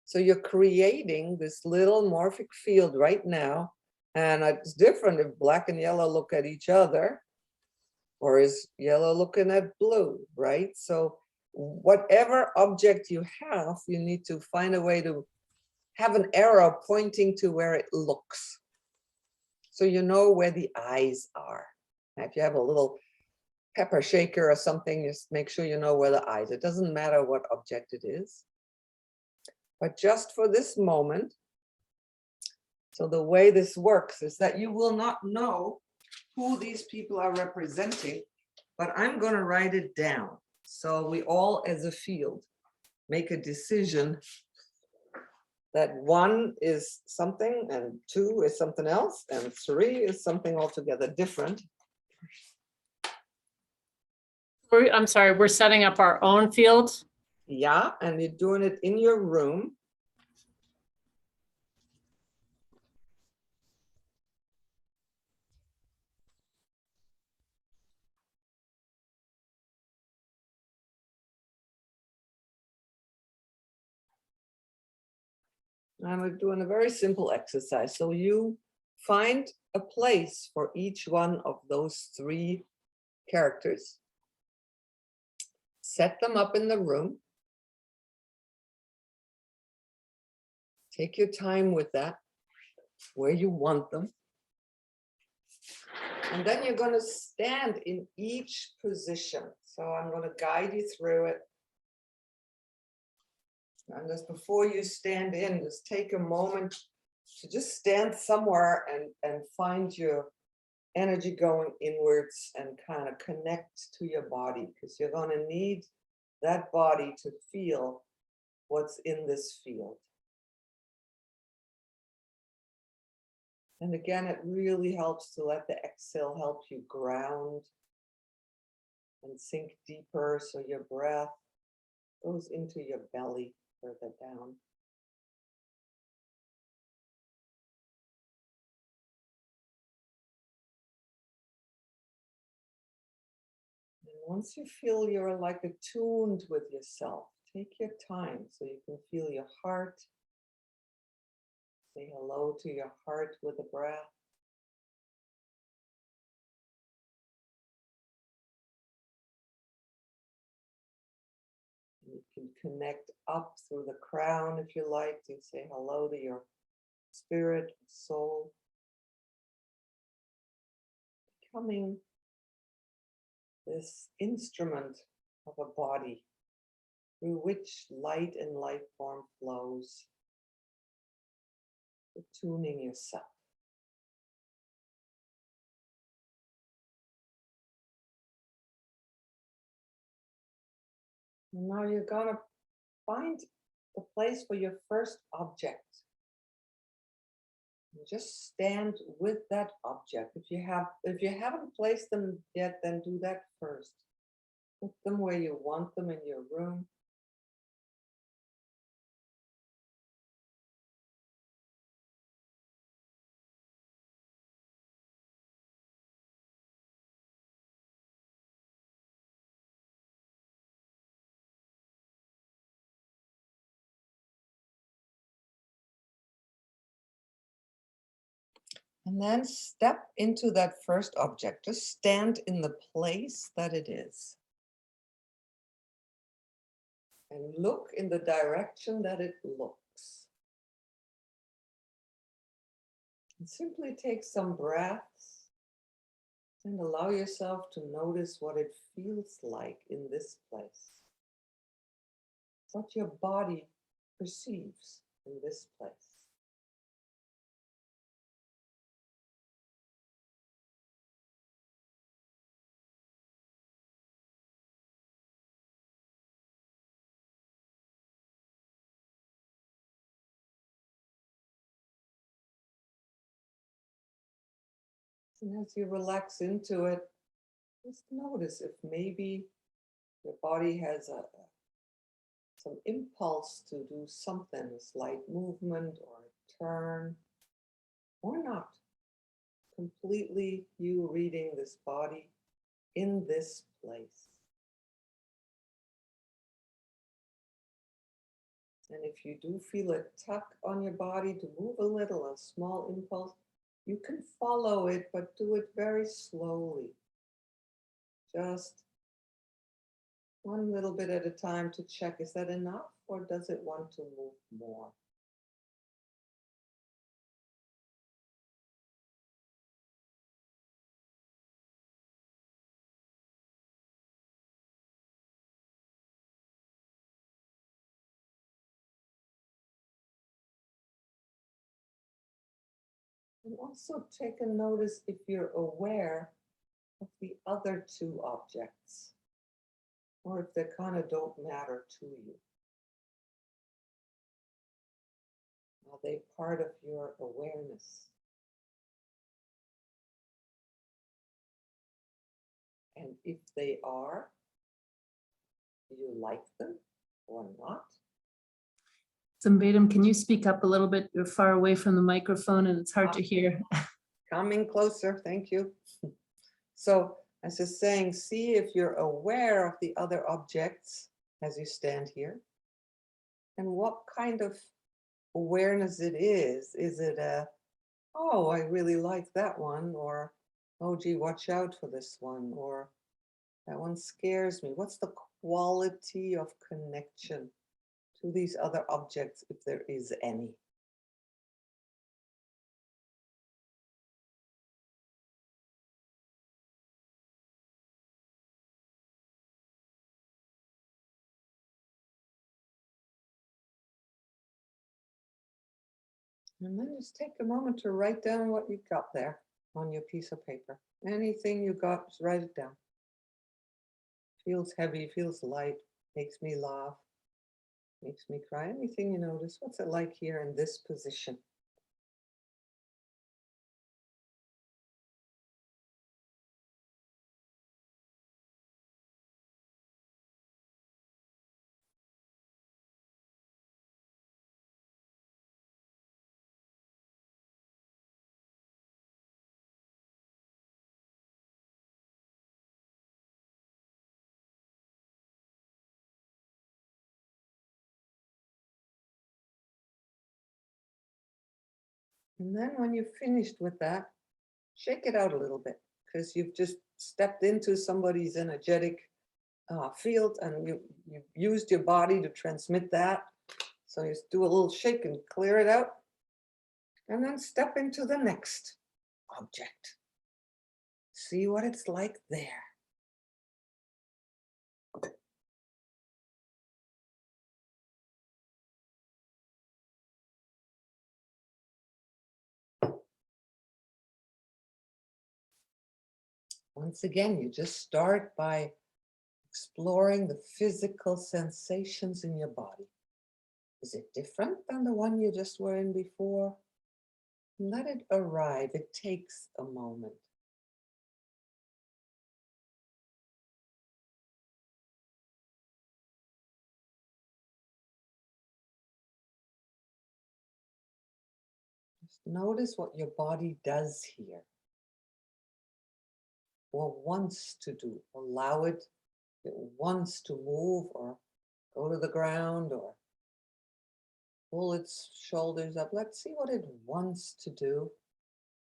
So you're creating this little morphic field right now, and it's different if black and yellow look at each other, or is yellow looking at blue, right? So whatever object you have, you need to find a way to have an arrow pointing to where it looks. So you know where the eyes are. Now, if you have a little pepper shaker or something, just make sure you know where the eyes. It doesn't matter what object it is. But just for this moment, so the way this works is that you will not know who these people are representing, but I'm going to write it down. So we all, as a field, make a decision that 1 is something, and 2 is something else, and 3 is something altogether different. I'm sorry, we're setting up our own field. Yeah, and you're doing it in your room. And we're doing a very simple exercise. So you find a place for each one of those 3 characters. Set them up in the room. Take your time with that, where you want them. And then you're going to stand in each position. So I'm going to guide you through it. And just before you stand in, just take a moment to just stand somewhere and find your energy going inwards and kind of connect to your body, because you're going to need that body to feel what's in this field. And again, it really helps to let the exhale help you ground and sink deeper, so your breath goes into your belly further down. And once you feel you're like attuned with yourself, take your time so you can feel your heart. Say hello to your heart with a breath. You can connect up through the crown if you like to say hello to your spirit, soul. Becoming this instrument of a body through which light and life form flows, attuning yourself. And now you're going to find the place for your first object. And just stand with that object. If you haven't placed them yet, then do that first. Put them where you want them in your room. And then step into that first object. Just stand in the place that it is. And look in the direction that it looks. And simply take some breaths and allow yourself to notice what it feels like in this place. What your body perceives in this place. And as you relax into it, just notice if maybe your body has some impulse to do something, a slight movement or a turn, or not. Completely you reading this body in this place. And if you do feel a tug on your body to move a little, a small impulse, you can follow it, but do it very slowly. Just one little bit at a time to check, is that enough or does it want to move more? And also take a notice if you're aware of the other two objects, or if they kind of don't matter to you. Are they part of your awareness? And if they are, do you like them or not? Samvedam, can you speak up a little bit? You're far away from the microphone and it's hard to hear. Coming closer, thank you. So as I was saying, see if you're aware of the other objects as you stand here, and what kind of awareness it is. Is it a, oh, I really like that one, or, oh, gee, watch out for this one, or that one scares me. What's the quality of connection to these other objects, if there is any? And then just take a moment to write down what you got there on your piece of paper. Anything you got, just write it down. Feels heavy, feels light, makes me laugh, makes me cry. Anything you notice, what's it like here in this position? And then when you've finished with that, shake it out a little bit, because you've just stepped into somebody's energetic field, and you've used your body to transmit that. So you just do a little shake and clear it out, and then step into the next object. See what it's like there. Once again, you just start by exploring the physical sensations in your body. Is it different than the one you just were in before? Let it arrive. It takes a moment. Just notice what your body does here, or wants to do. Allow it, if it wants to move or go to the ground or pull its shoulders up. Let's see what it wants to do.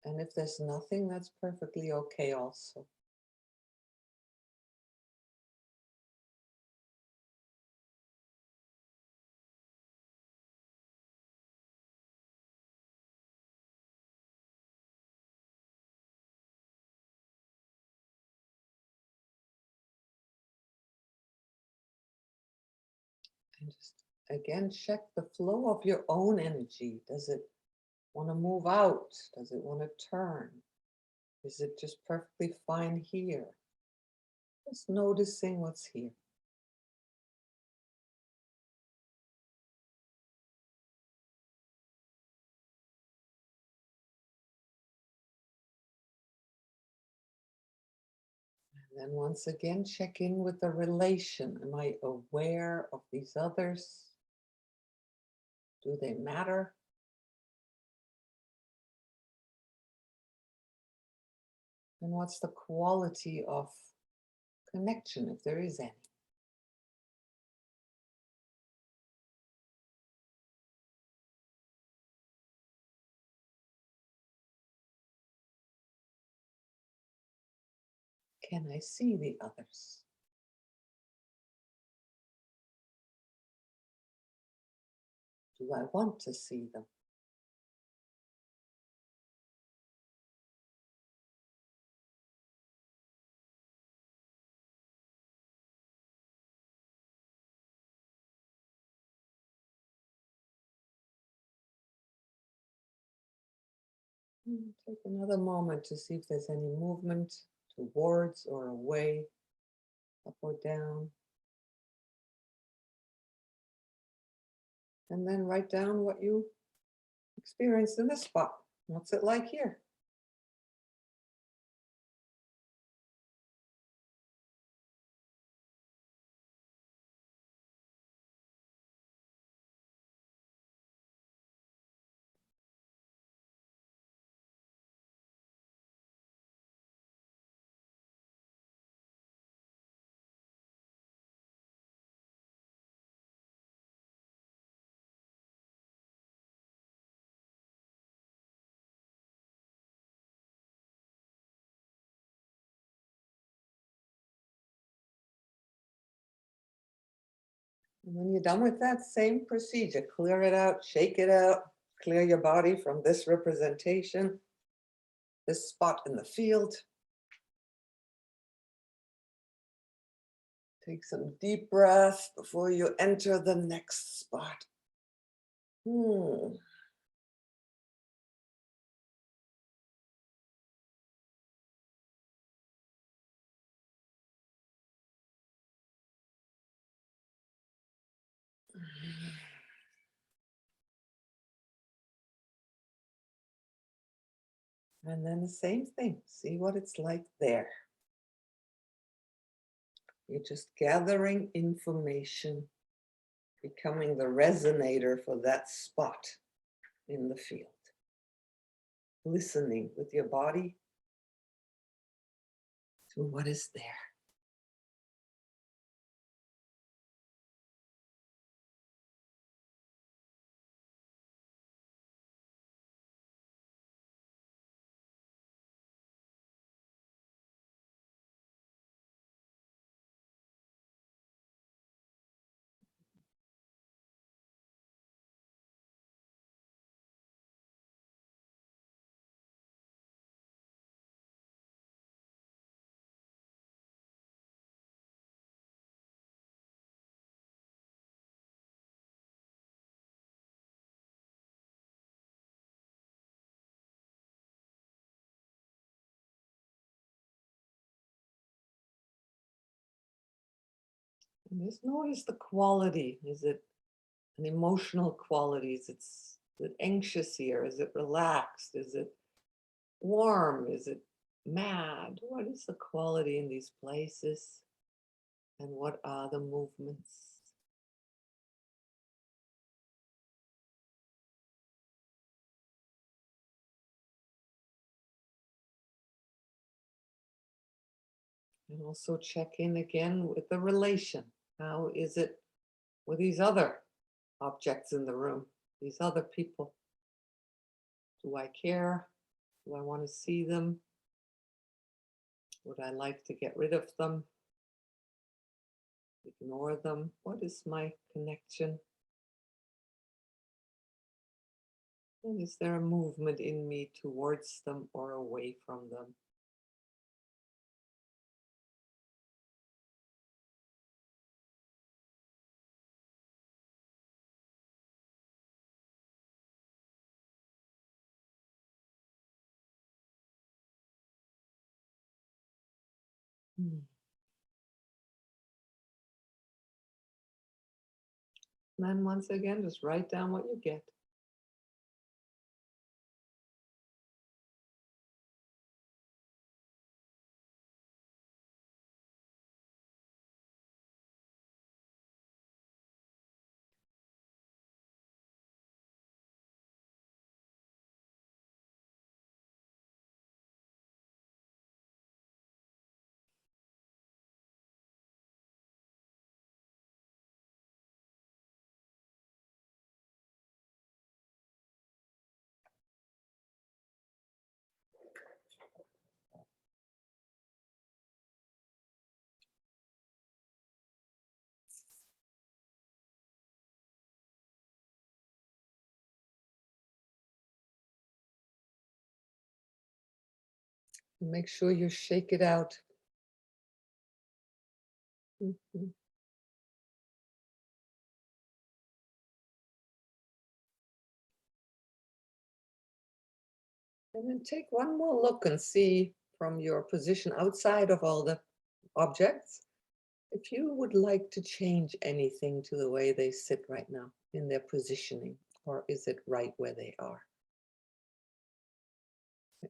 And if there's nothing, that's perfectly okay also. And just again, check the flow of your own energy. Does it want to move out? Does it want to turn? Is it just perfectly fine here? Just noticing what's here. Then once again, check in with the relation. Am I aware of these others? Do they matter? And what's the quality of connection, if there is any? Can I see the others? Do I want to see them? Take another moment to see if there's any movement towards or away, up or down. And then write down what you experienced in this spot. What's it like here? And when you're done with that same procedure, clear it out, shake it out, clear your body from this representation, this spot in the field. Take some deep breaths before you enter the next spot. And then the same thing, see what it's like there. You're just gathering information, becoming the resonator for that spot in the field. Listening with your body to what is there. And just notice the quality. Is it an emotional quality? Is it anxious here? Is it relaxed? Is it warm? Is it mad? What is the quality in these places? And what are the movements? And also check in again with the relation. How is it with these other objects in the room, these other people? Do I care? Do I want to see them? Would I like to get rid of them? Ignore them? What is my connection? And is there a movement in me towards them or away from them? And then once again, just write down what you get. Make sure you shake it out. Mhm. And then take one more look and see from your position outside of all the objects, if you would like to change anything to the way they sit right now in their positioning, or is it right where they are?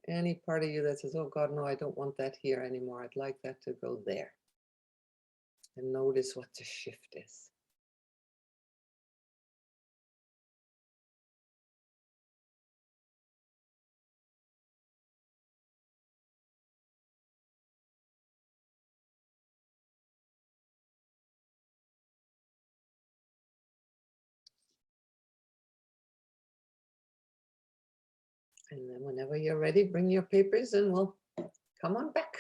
Any part of you that says, oh God, no, I don't want that here anymore. I'd like that to go there. And notice what the shift is. And then whenever you're ready, bring your papers and we'll come on back.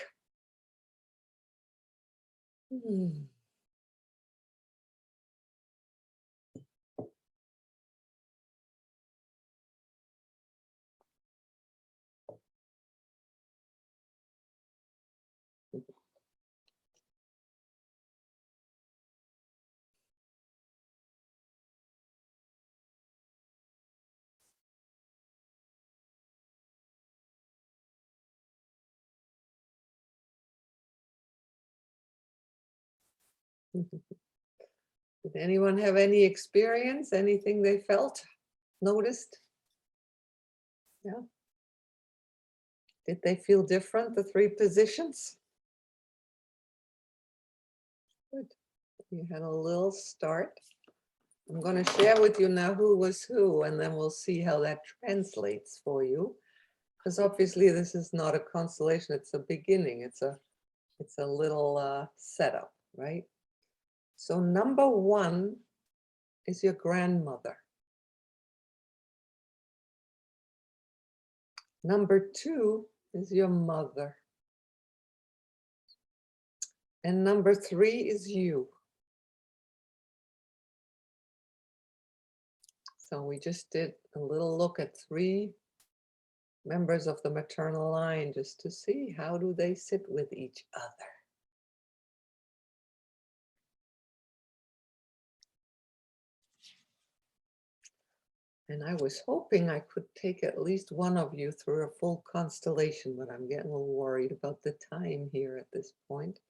Did anyone have any experience, anything they felt, noticed? Yeah. Did they feel different, the three positions? Good. You had a little start. I'm going to share with you now who was who, and then we'll see how that translates for you. Because obviously this is not a constellation, it's a beginning. It's a little setup, right? So number one is your grandmother. Number two is your mother. And number three is you. So we just did a little look at three members of the maternal line just to see how do they sit with each other. And I was hoping I could take at least one of you through a full constellation, but I'm getting a little worried about the time here at this point.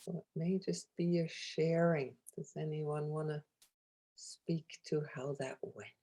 So it may just be a sharing. Does anyone want to speak to how that went?